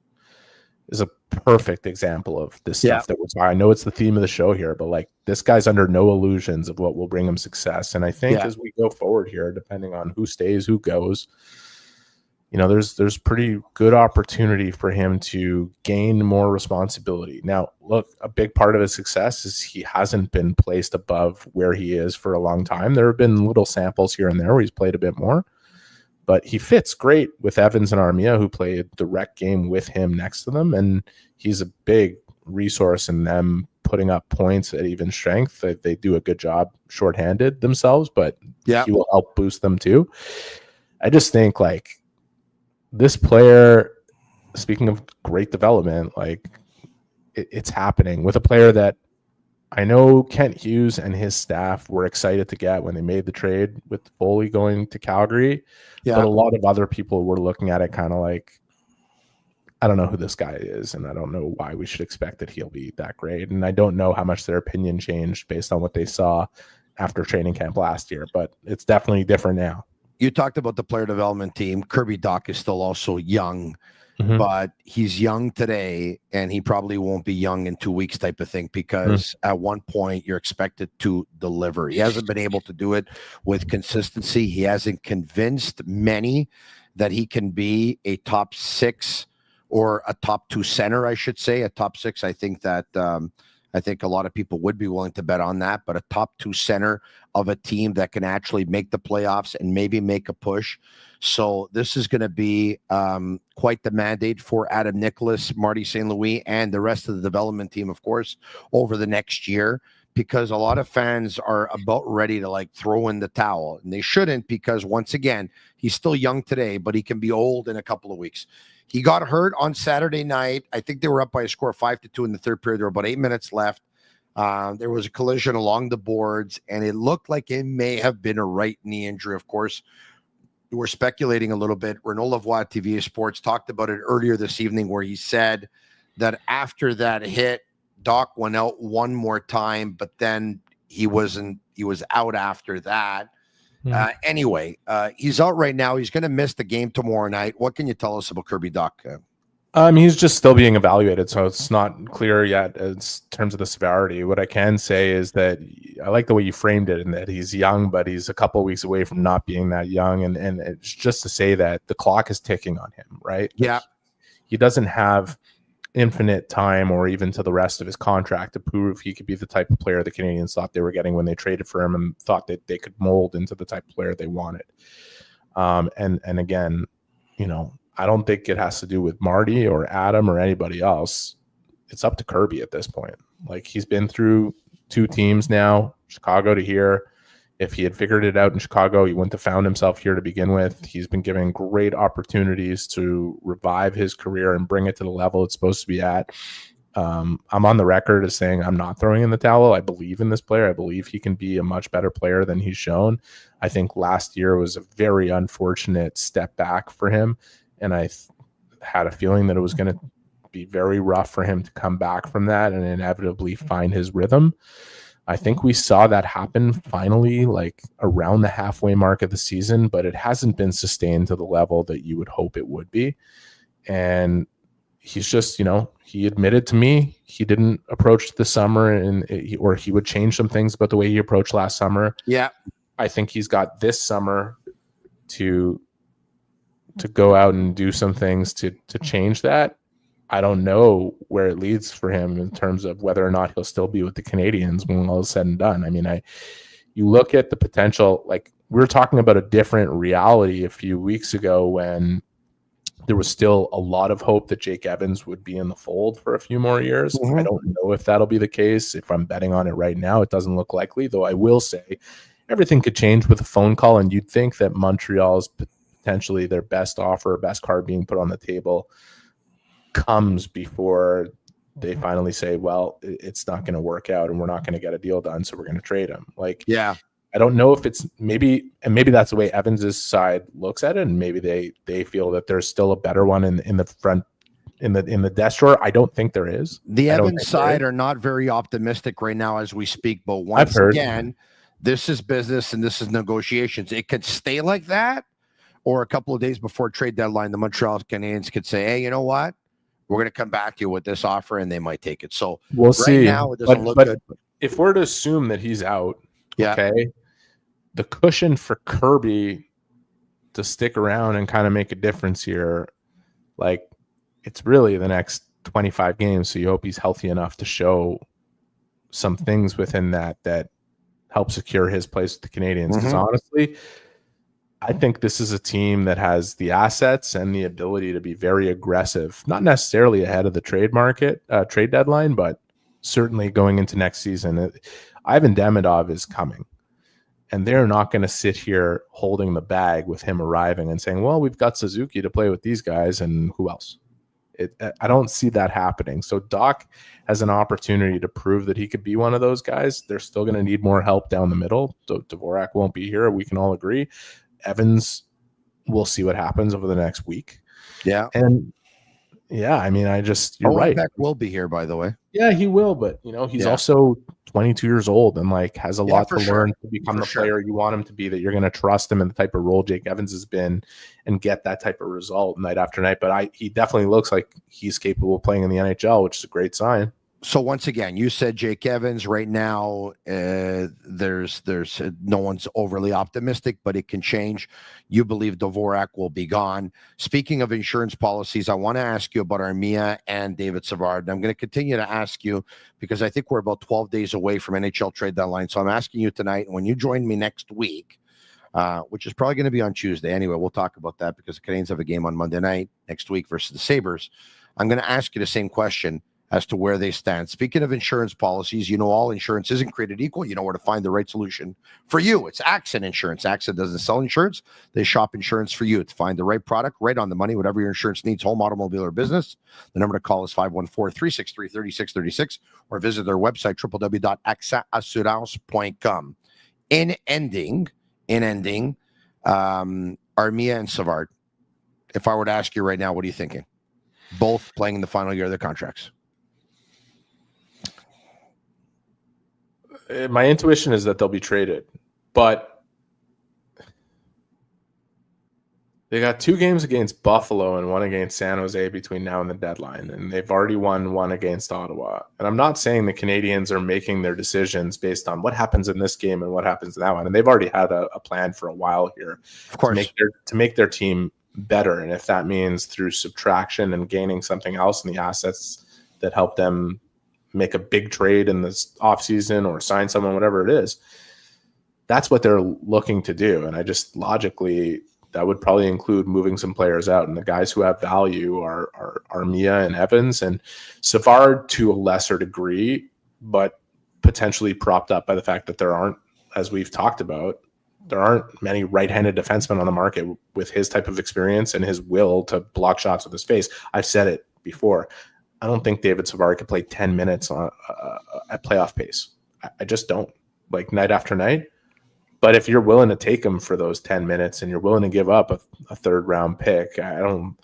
Is a perfect example of this stuff that was. I know it's the theme of the show here, but this guy's under no illusions of what will bring him success. And I think as we go forward here, depending on who stays, who goes, there's pretty good opportunity for him to gain more responsibility. Now, look, a big part of his success is he hasn't been placed above where he is for a long time. There have been little samples here and there where he's played a bit more. But he fits great with Evans and Armia, who play a direct game with him next to them. And he's a big resource in them putting up points at even strength. They do a good job shorthanded themselves, but he will help boost them too. I just think this player, speaking of great development, it's happening with a player that I know Kent Hughes and his staff were excited to get when they made the trade with Foley going to Calgary. Yeah. But a lot of other people were looking at it kind of I don't know who this guy is, and I don't know why we should expect that he'll be that great. And I don't know how much their opinion changed based on what they saw after training camp last year, but it's definitely different now. You talked about the player development team. Kirby Dach is still also young, Mm-hmm. but he's young today, and he probably won't be young in 2 weeks type of thing, because at one point you're expected to deliver. He hasn't been able to do it with consistency. He hasn't convinced many that he can be a top 6 or a top 2 center, I should say. A top 6, I think that I think a lot of people would be willing to bet on that, but a top 2 center of a team that can actually make the playoffs and maybe make a push. So this is going to be quite the mandate for Adam Nicholas, Marty St. Louis, and the rest of the development team, of course, over the next year, because a lot of fans are about ready to like throw in the towel, and they shouldn't, because once again, he's still young today, but he can be old in a couple of weeks. He got hurt on Saturday night. I think they were up by a score of 5-2 in the third period. There were about 8 minutes left. There was a collision along the boards, and it looked like it may have been a right knee injury. Of course, we're speculating a little bit. Renaud Lavoie at TVA Sports talked about it earlier this evening, where he said that after that hit, Dach went out one more time, but then he was out after that. Anyway, he's out right now. He's going to miss the game tomorrow night. What can you tell us about Kirby Dach? He's just still being evaluated, so it's not clear yet in terms of the severity. What I can say is that I like the way you framed it, in that he's young, but he's a couple of weeks away from not being that young. And it's just to say that the clock is ticking on him, right? Yeah. He doesn't have infinite time or even to the rest of his contract to prove he could be the type of player the Canadiens thought they were getting when they traded for him, and thought that they could mold into the type of player they wanted. And again, I don't think it has to do with Marty or Adam or anybody else. It's up to Kirby at this point. Like, he's been through 2 teams now, Chicago to here. If he had figured it out in Chicago, he wouldn't have found himself here to begin with. He's been given great opportunities to revive his career and bring it to the level it's supposed to be at. I'm on the record as saying I'm not throwing in the towel. I believe in this player. I believe he can be a much better player than he's shown. I think last year was a very unfortunate step back for him, and I had a feeling that it was going to be very rough for him to come back from that and inevitably find his rhythm. I think we saw that happen finally, like around the halfway mark of the season, but it hasn't been sustained to the level that you would hope it would be. And he's just, he admitted to me he didn't approach the summer or he would change some things about the way he approached last summer. Yeah. I think he's got this summer to go out and do some things to change that. I don't know where it leads for him in terms of whether or not he'll still be with the Canadiens when all is said and done. I mean, you look at the potential, like we were talking about a different reality a few weeks ago when there was still a lot of hope that Jake Evans would be in the fold for a few more years. Mm-hmm. I don't know if that'll be the case. If I'm betting on it right now, it doesn't look likely, though I will say everything could change with a phone call, and you'd think that Montreal's potentially their best offer, best card being put on the table comes before they finally say, well, it's not going to work out and we're not going to get a deal done, so we're going to trade him. Like, yeah, I don't know if it's maybe that's the way Evans's side looks at it, and maybe they feel that there's still a better one in the front in the desk drawer. I don't think there is. The Evans side are not very optimistic right now as we speak, but once again, this is business and this is negotiations. It could stay like that, or a couple of days before trade deadline, the Montreal Canadiens could say, hey, you know what? We're going to come back to you with this offer, and they might take it. So we'll see. Now, it doesn't look good. If we're to assume that he's out, yeah. Okay, the cushion for Kirby to stick around and kind of make a difference here, like, it's really the next 25 games. So you hope he's healthy enough to show some things within that help secure his place with the Canadiens. Because honestly, I think this is a team that has the assets and the ability to be very aggressive, not necessarily ahead of the trade deadline, but certainly going into next season. Ivan Demidov is coming, and they're not going to sit here holding the bag with him arriving and saying, well, we've got Suzuki to play with these guys and who else? I don't see that happening. So Dach has an opportunity to prove that he could be one of those guys. They're still going to need more help down the middle. Dvorak won't be here. We can all agree. Evans, we'll see what happens over the next week. Yeah. And, Yeah, I mean, you're right. Beck will be here, by the way. Yeah, he will, but he's also 22 years old and like has a lot to learn to become the player you want him to be, that you're going to trust him in the type of role Jake Evans has been and get that type of result night after night. But he definitely looks like he's capable of playing in the NHL, which is a great sign. So once again, you said Jake Evans. Right now, there's no one's overly optimistic, but it can change. You believe Dvorak will be gone. Speaking of insurance policies, I want to ask you about Armia and David Savard. I'm going to continue to ask you because I think we're about 12 days away from NHL trade deadline. So I'm asking you tonight, and when you join me next week, which is probably going to be on Tuesday. Anyway, we'll talk about that because the Canadiens have a game on Monday night next week versus the Sabres. I'm going to ask you the same question as to where they stand. Speaking of insurance policies, all insurance isn't created equal. You know where to find the right solution for you. It's Accent Insurance. Accent doesn't sell insurance. They shop insurance for you to find the right product, right on the money, whatever your insurance needs, home, automobile, or business. The number to call is 514-363-3636 or visit their website, www.accentassurance.com. In ending, Armia and Savard. If I were to ask you right now, what are you thinking? Both playing in the final year of their contracts. My intuition is that they'll be traded, but they got 2 games against Buffalo and 1 against San Jose between now and the deadline, and they've already won 1 against Ottawa. And I'm not saying the Canadiens are making their decisions based on what happens in this game and what happens in that one, and they've already had a plan for a while here, of course, to make their team better. And if that means through subtraction and gaining something else in the assets that help them make a big trade in this offseason or sign someone, whatever it is, that's what they're looking to do. And I just logically, that would probably include moving some players out. And the guys who have value are Armia and Evans, and Savard to a lesser degree, but potentially propped up by the fact that there aren't, as we've talked about, there aren't many right-handed defensemen on the market with his type of experience and his will to block shots with his face. I've said it before. I don't think David Savard could play 10 minutes at playoff pace. I just don't, like night after night. But if you're willing to take him for those 10 minutes and you're willing to give up a 3rd-round pick, I don't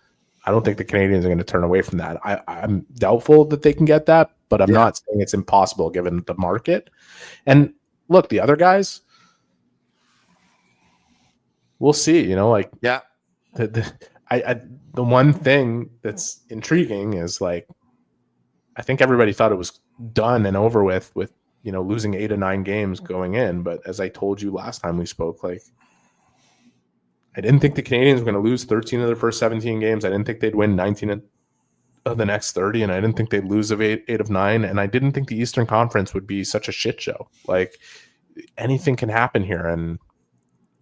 think the Canadiens are going to turn away from that. I'm doubtful that they can get that, but I'm not saying it's impossible given the market. And look, the other guys, we'll see. The one thing that's intriguing is like, I think everybody thought it was done and over with losing 8 or 9 games going in. But as I told you last time we spoke, like, I didn't think the Canadiens were going to lose 13 of their first 17 games. I didn't think they'd win 19 of the next 30, and I didn't think they'd lose 8 of 9. And I didn't think the Eastern Conference would be such a shit show. Like, anything can happen here, and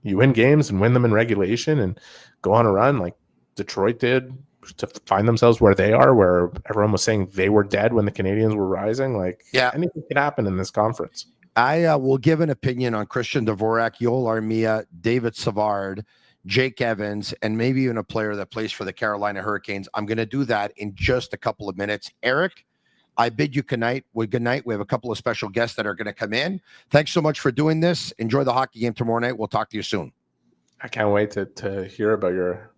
you win games and win them in regulation and go on a run like Detroit did to find themselves where they are, where everyone was saying they were dead when the Canadiens were rising. Like, anything can happen in this conference. I will give an opinion on Christian Dvorak, Yoel Armia, David Savard, Jake Evans, and maybe even a player that plays for the Carolina Hurricanes. I'm going to do that in just a couple of minutes. Eric, I bid you good night. We have a couple of special guests that are going to come in. Thanks so much for doing this. Enjoy the hockey game tomorrow night. We'll talk to you soon. I can't wait to hear about your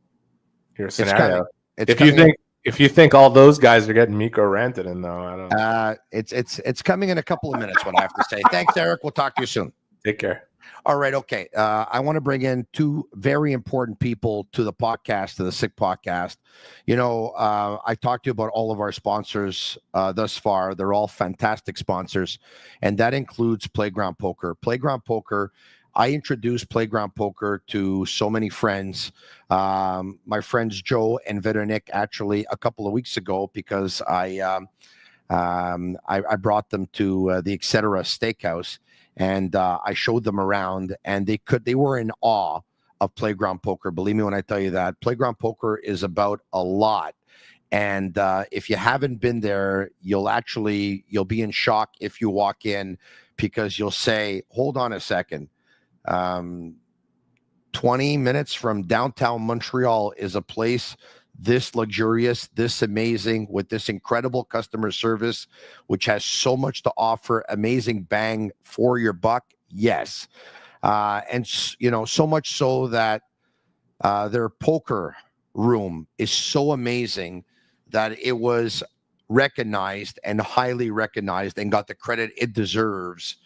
scenario. If you think all those guys are getting Mikko rented in, though, I don't know. It's coming in a couple of minutes, what I have to say. Thanks, Eric. We'll talk to you soon. Take care. All right. Okay. I want to bring in 2 very important people to the podcast, to the Sick Podcast. I talked to you about all of our sponsors thus far. They're all fantastic sponsors, and that includes Playground Poker. Playground Poker, I introduced Playground Poker to so many friends. My friends Joe and Veronique, actually a couple of weeks ago, because I brought them to the Etc. Steakhouse, and I showed them around, and they were in awe of Playground Poker. Believe me when I tell you that Playground Poker is about a lot. And if you haven't been there, you'll be in shock if you walk in, because you'll say, hold on a second. 20 minutes from downtown Montreal is a place this luxurious, this amazing, with this incredible customer service, which has so much to offer, amazing bang for your buck. Yes. And so much so that their poker room is so amazing that it was recognized and highly recognized and got the credit it deserves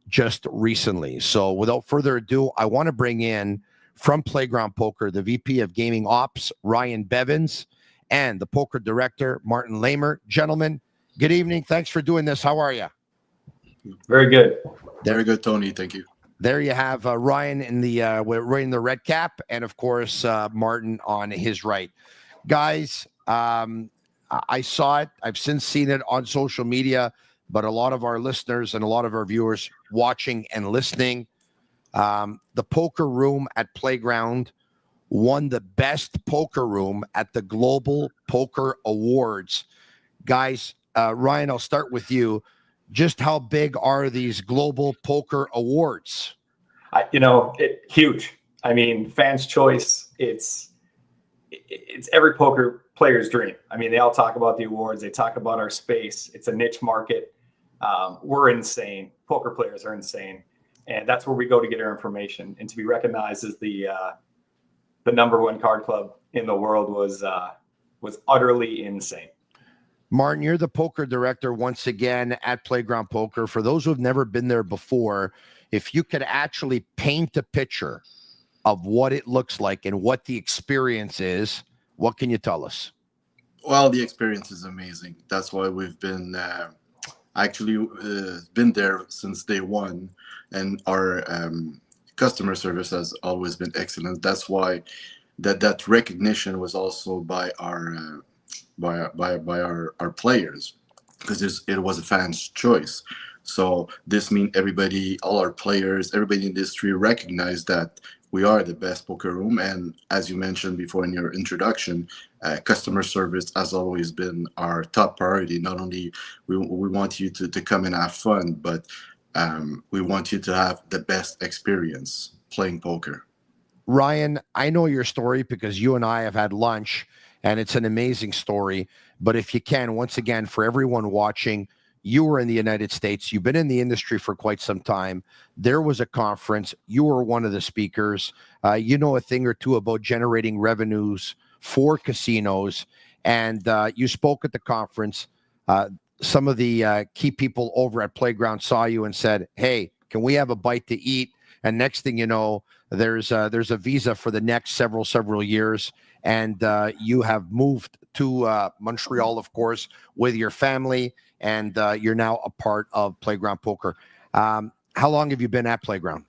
just recently. So without further ado, I want to bring in from Playground Poker, the VP of Gaming Ops, Ryan Bevens, and the poker director, Martin Lamer. Gentlemen, good evening. Thanks for doing this. How are you? Very good. Very good, Tony. Thank you. There you have Ryan in the wearing the red cap, and of course Martin on his right. Guys, I saw it. I've since seen it on social media, but a lot of our listeners and a lot of our viewers watching and listening, the poker room at Playground won the best poker room at the Global Poker Awards. Guys, Ryan, I'll start with you. Just how big are these Global Poker Awards? Huge. I mean, fans' choice. It's every poker player's dream. I mean, they all talk about the awards. They talk about our space. It's a niche market. We're insane. Poker players are insane, and that's where we go to get our information. And to be recognized as the number one card club in the world was utterly insane. Martin, you're the poker director once again at Playground Poker. For those who have never been there before, if you could actually paint a picture of what it looks like and what the experience is, what can you tell us? Well, the experience is amazing. That's why we've been been there since day one, and our customer service has always been excellent. That's why that recognition was also by our our players, because it was a fan's choice. So this means everybody, all our players, everybody in the industry recognized that we are the best poker room. And as you mentioned before in your introduction, customer service has always been our top priority. Not only we want you to come and have fun, but we want you to have the best experience playing poker. Ryan, I know your story because you and I have had lunch, and it's an amazing story. But if you can, once again, for everyone watching, you were in the United States. You've been in the industry for quite some time. There was a conference. You were one of the speakers. You know a thing or two about generating revenues for casinos. And you spoke at the conference. Some of the key people over at Playground saw you and said, hey, can we have a bite to eat? And next thing you know, there's a visa for the next several years. And you have moved to Montreal, of course, with your family, and you're now a part of Playground Poker. How long have you been at Playground?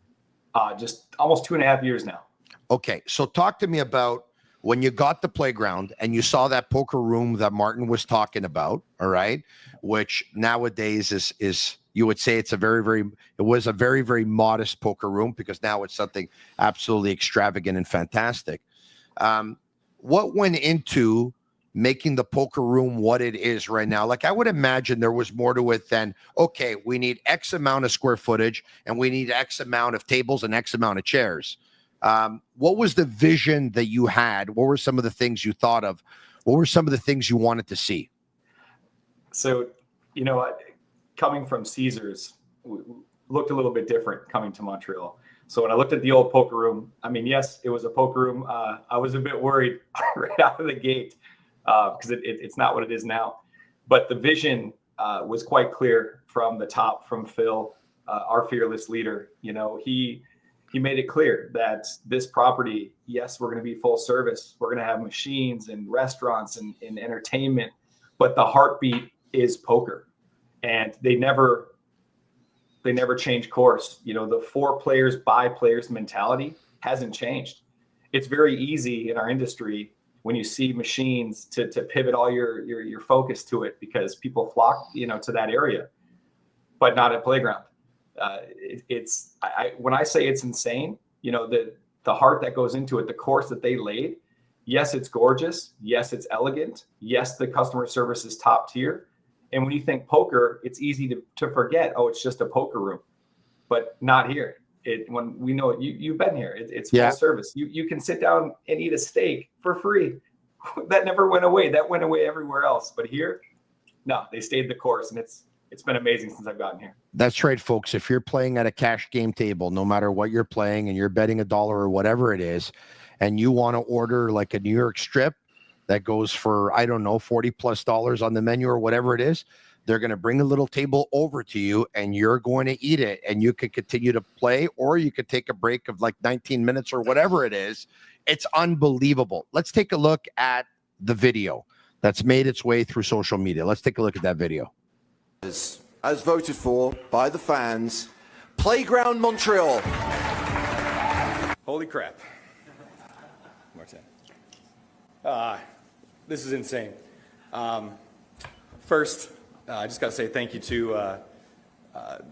Just almost 2.5 years now. Okay, so talk to me about when you got the Playground and you saw that poker room that Martin was talking about, all right, which nowadays is you would say it was a very, very modest poker room, because now it's something absolutely extravagant and fantastic. What went into making the poker room what it is right now? Like, I would imagine there was more to it than, okay, we need X amount of square footage and we need X amount of tables and X amount of chairs. What was the vision that you had? What were some of the things you thought of? What were some of the things you wanted to see? So, coming from Caesars, looked a little bit different coming to Montreal. So when I looked at the old poker room, I mean, yes, it was a poker room. I was a bit worried right out of the gate because it's not what it is now. But the vision was quite clear from the top, from Phil, our fearless leader. He made it clear that this property, yes, we're going to be full service. We're going to have machines and restaurants and entertainment, but the heartbeat is poker. And they never change course. The for players by players mentality hasn't changed. It's very easy in our industry when you see machines to pivot all your focus to it, because people flock, to that area, but not at Playground. When I say it's insane, the heart that goes into it, the course that they laid. Yes, it's gorgeous. Yes, it's elegant. Yes, the customer service is top tier. And when you think poker, it's easy to forget, oh, it's just a poker room, but not here. When we know it, you've been here. It's full service. You can sit down and eat a steak for free. That never went away. That went away everywhere else. But here, no, they stayed the course, and it's been amazing since I've gotten here. That's right, folks. If you're playing at a cash game table, no matter what you're playing, and you're betting $1 or whatever it is, and you want to order like a New York strip, that goes for, I don't know, $40+ on the menu or whatever it is. They're going to bring a little table over to you and you're going to eat it, and you could continue to play, or you could take a break of like 19 minutes or whatever it is. It's unbelievable. Let's take a look at the video that's made its way through social media. Let's take a look at that video. As voted for by the fans, Playground Montreal. Holy crap. Martin. This is insane. First, I just got to say thank you to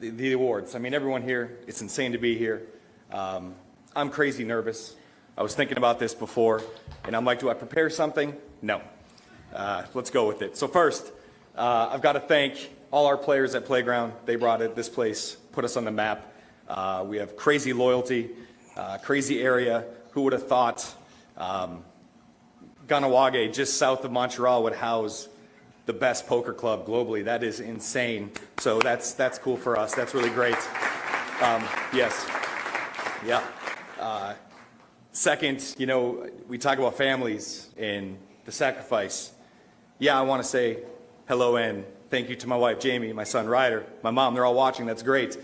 the awards. I mean, everyone here, it's insane to be here. I'm crazy nervous. I was thinking about this before, and I'm like, do I prepare something? No. Let's go with it. So first, I've got to thank all our players at Playground. They brought this place, put us on the map. We have crazy loyalty, crazy area. Who would have thought Ganawage, just south of Montreal, would house the best poker club globally? That is insane. So that's cool for us. That's really great. Yes. Yeah. Second, you know, we talk about families and the sacrifice. Yeah, I want to say hello and thank you to my wife, Jamie, my son, Ryder, my mom. They're all watching. That's great.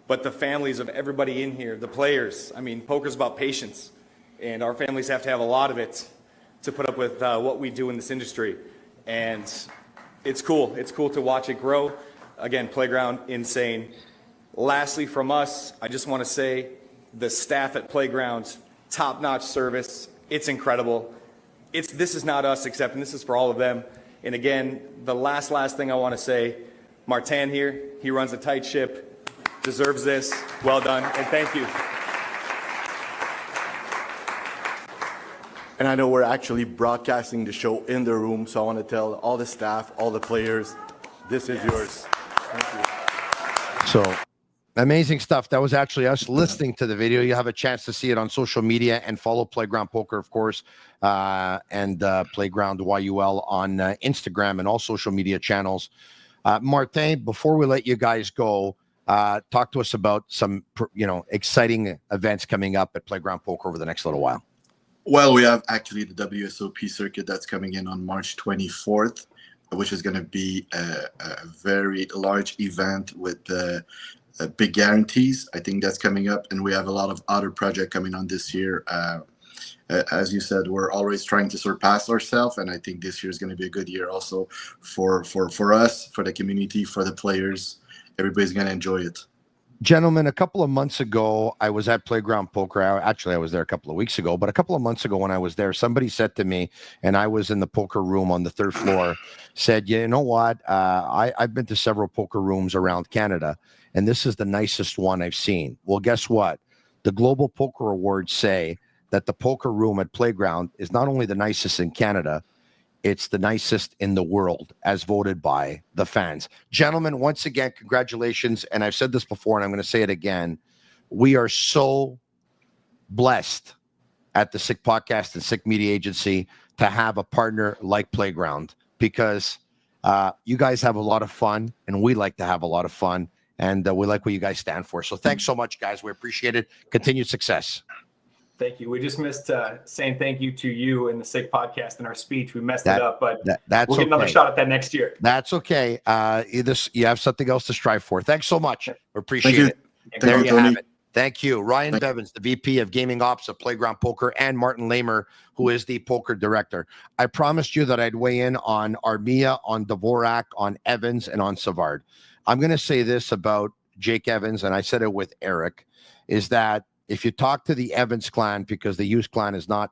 But the families of everybody in here, the players, I mean, poker's about patience. And our families have to have a lot of it to put up with what we do in this industry. And it's cool. It's cool to watch it grow. Again, Playground, insane. Lastly, from us, I just want to say the staff at Playground, top-notch service. It's incredible. This is not us accepting. This is for all of them. And again, the last thing I want to say, Martin here, he runs a tight ship, deserves this. Well done, and thank you. And I know we're actually broadcasting the show in the room, so I want to tell all the staff, all the players, this is yours. Thank you. So amazing stuff. That was actually us listening to the video. You have a chance to see it on social media, and follow Playground Poker, of course, and Playground YUL on Instagram and all social media channels. Martin, before we let you guys go, talk to us about some, exciting events coming up at Playground Poker over the next little while. Well, we have actually the WSOP circuit that's coming in on March 24th, which is going to be a very large event with big guarantees. I think that's coming up, and we have a lot of other projects coming on this year. As you said, we're always trying to surpass ourselves, and I think this year is going to be a good year also for us, for the community, for the players. Everybody's going to enjoy it. Gentlemen, a couple of months ago, I was at Playground Poker. I was there a couple of weeks ago, but a couple of months ago when I was there, somebody said to me, and I was in the poker room on the 3rd floor, said, you know what? I've been to several poker rooms around Canada, and this is the nicest one I've seen. Well, guess what? The Global Poker Awards say that the poker room at Playground is not only the nicest in Canada, it's the nicest in the world, as voted by the fans. Gentlemen, once again, congratulations. And I've said this before, and I'm going to say it again. We are so blessed at the Sick Podcast and Sick Media Agency to have a partner like Playground, because you guys have a lot of fun, and we like to have a lot of fun, and we like what you guys stand for. So thanks so much, guys. We appreciate it. Continued success. Thank you. We just missed saying thank you to you in the Sick Podcast in our speech. We messed it up, but that's we'll get another shot at that next year. That's okay. You have something else to strive for. Thanks so much. We appreciate it. There you have it. Thank you. Ryan Bevens, the VP of Gaming Ops of Playground Poker, and Martin Lamer, who is the poker director. I promised you that I'd weigh in on Armia, on Dvorak, on Evans, and on Savard. I'm going to say this about Jake Evans, and I said it with Eric, is that if you talk to the Evans clan, because the Hughes clan is not,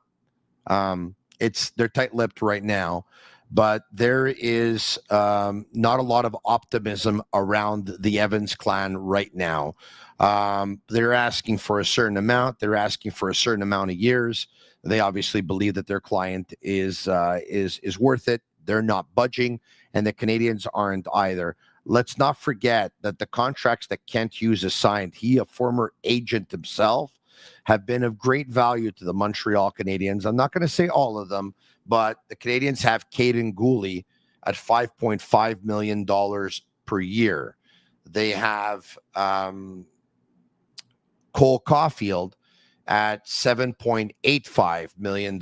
they're tight-lipped right now, but there is not a lot of optimism around the Evans clan right now. They're asking for a certain amount. They're asking for a certain amount of years. They obviously believe that their client is worth it. They're not budging, and the Canadiens aren't either. Let's not forget that the contracts that Kent Hughes has signed, he, a former agent himself, have been of great value to the Montreal Canadiens. I'm not going to say all of them, but the Canadiens have Caden Gooley at $5.5 million per year. They have Cole Caulfield at $7.85 million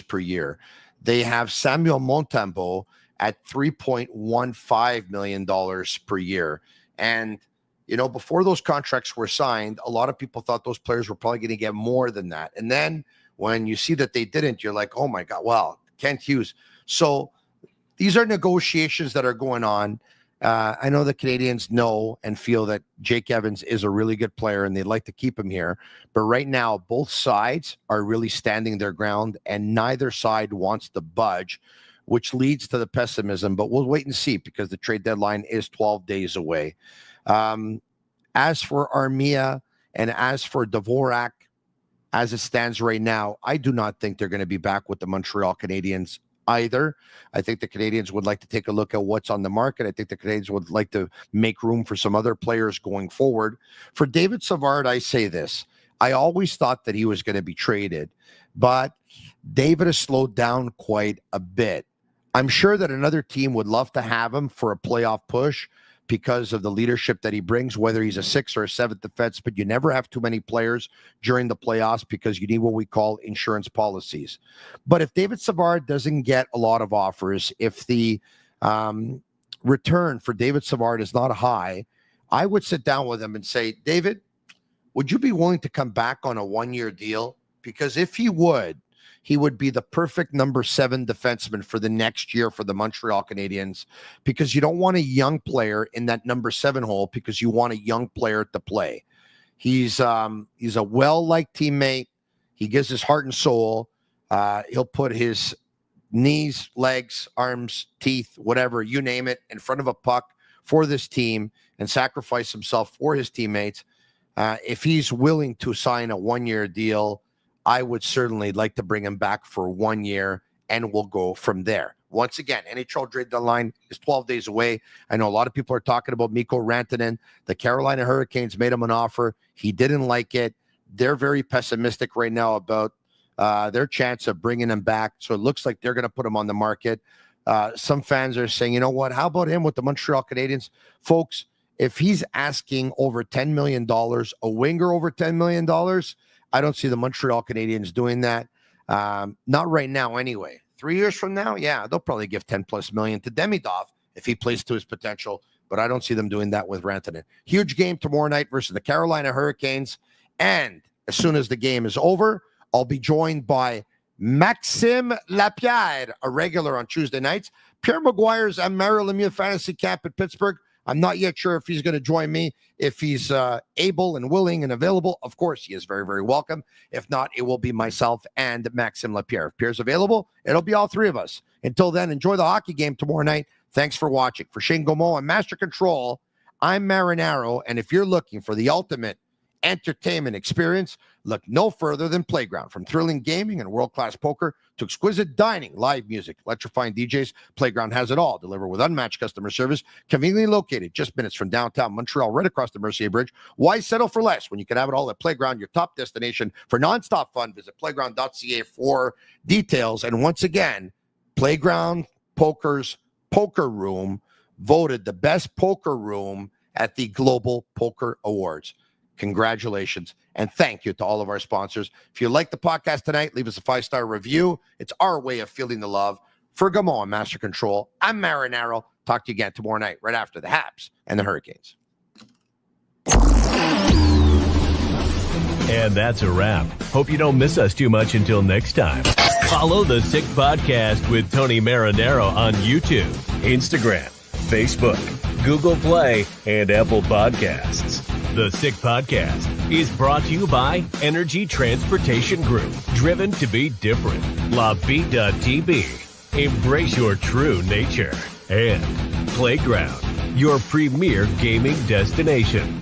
per year. They have Samuel Montembeault at $3.15 million per year. And, before those contracts were signed, a lot of people thought those players were probably going to get more than that. And then when you see that they didn't, you're like, oh my God, well, Kent Hughes. So these are negotiations that are going on. I know the Canadiens know and feel that Jake Evans is a really good player and they'd like to keep him here. But right now, both sides are really standing their ground and neither side wants to budge, which leads to the pessimism. But we'll wait and see because the trade deadline is 12 days away. As for Armia and as for Dvorak, as it stands right now, I do not think they're going to be back with the Montreal Canadiens either. I think the Canadiens would like to take a look at what's on the market. I think the Canadiens would like to make room for some other players going forward. For David Savard, I say this. I always thought that he was going to be traded, but David has slowed down quite a bit. I'm sure that another team would love to have him for a playoff push because of the leadership that he brings, whether he's a 6th or a 7th defense, but you never have too many players during the playoffs because you need what we call insurance policies. But if David Savard doesn't get a lot of offers, if the return for David Savard is not high, I would sit down with him and say, David, would you be willing to come back on a 1-year deal? Because if he would be the perfect number 7 defenseman for the next year for the Montreal Canadiens, because you don't want a young player in that number 7 hole because you want a young player to play. He's a well-liked teammate. He gives his heart and soul. He'll put his knees, legs, arms, teeth, whatever, you name it, in front of a puck for this team and sacrifice himself for his teammates. If he's willing to sign a 1-year deal, I would certainly like to bring him back for 1 year, and we'll go from there. Once again, NHL trade deadline is 12 days away. I know a lot of people are talking about Mikko Rantanen. The Carolina Hurricanes made him an offer. He didn't like it. They're very pessimistic right now about their chance of bringing him back. So it looks like they're going to put him on the market. Some fans are saying, you know what, how about him with the Montreal Canadiens? Folks, if he's asking over $10 million, a winger over $10 million, I don't see the Montreal Canadiens doing that. Not right now anyway. 3 years from now, yeah, they'll probably give $10+ million to Demidov if he plays to his potential, but I don't see them doing that with Rantanen. Huge game tomorrow night versus the Carolina Hurricanes, and as soon as the game is over, I'll be joined by Maxime Lapierre, a regular on Tuesday nights. Pierre Maguire's at Mario Lemieux Fantasy Camp at Pittsburgh. I'm not yet sure if he's going to join me. If he's able and willing and available, of course, he is very, very welcome. If not, it will be myself and Maxime Lapierre. If Pierre's available, it'll be all three of us. Until then, enjoy the hockey game tomorrow night. Thanks for watching. For Shane Gaumont and Master Control, I'm Marinaro, and if you're looking for the ultimate entertainment experience, look no further than Playground. From thrilling gaming and world-class poker to exquisite dining, live music, electrifying DJs, Playground has it all. Delivered with unmatched customer service, conveniently located just minutes from downtown Montreal, right across the Mercier Bridge. Why settle for less when you can have it all at Playground, your top destination for nonstop fun? Visit playground.ca for details. And once again, Playground Poker's Poker Room voted the best poker room at the Global Poker Awards. Congratulations, and thank you to all of our sponsors. If you like the podcast tonight, leave us a 5-star review. It's our way of feeling the love. For Gaumont and Master Control, I'm Marinaro. Talk to you again tomorrow night, right after the Habs and the Hurricanes. And that's a wrap. Hope you don't miss us too much until next time. Follow The Sick Podcast with Tony Marinaro on YouTube, Instagram, Facebook, Google Play, and Apple Podcasts. The Sick Podcast is brought to you by Energy Transportation Group, driven to be different. LaBi.tb, embrace your true nature. And Playground, your premier gaming destination.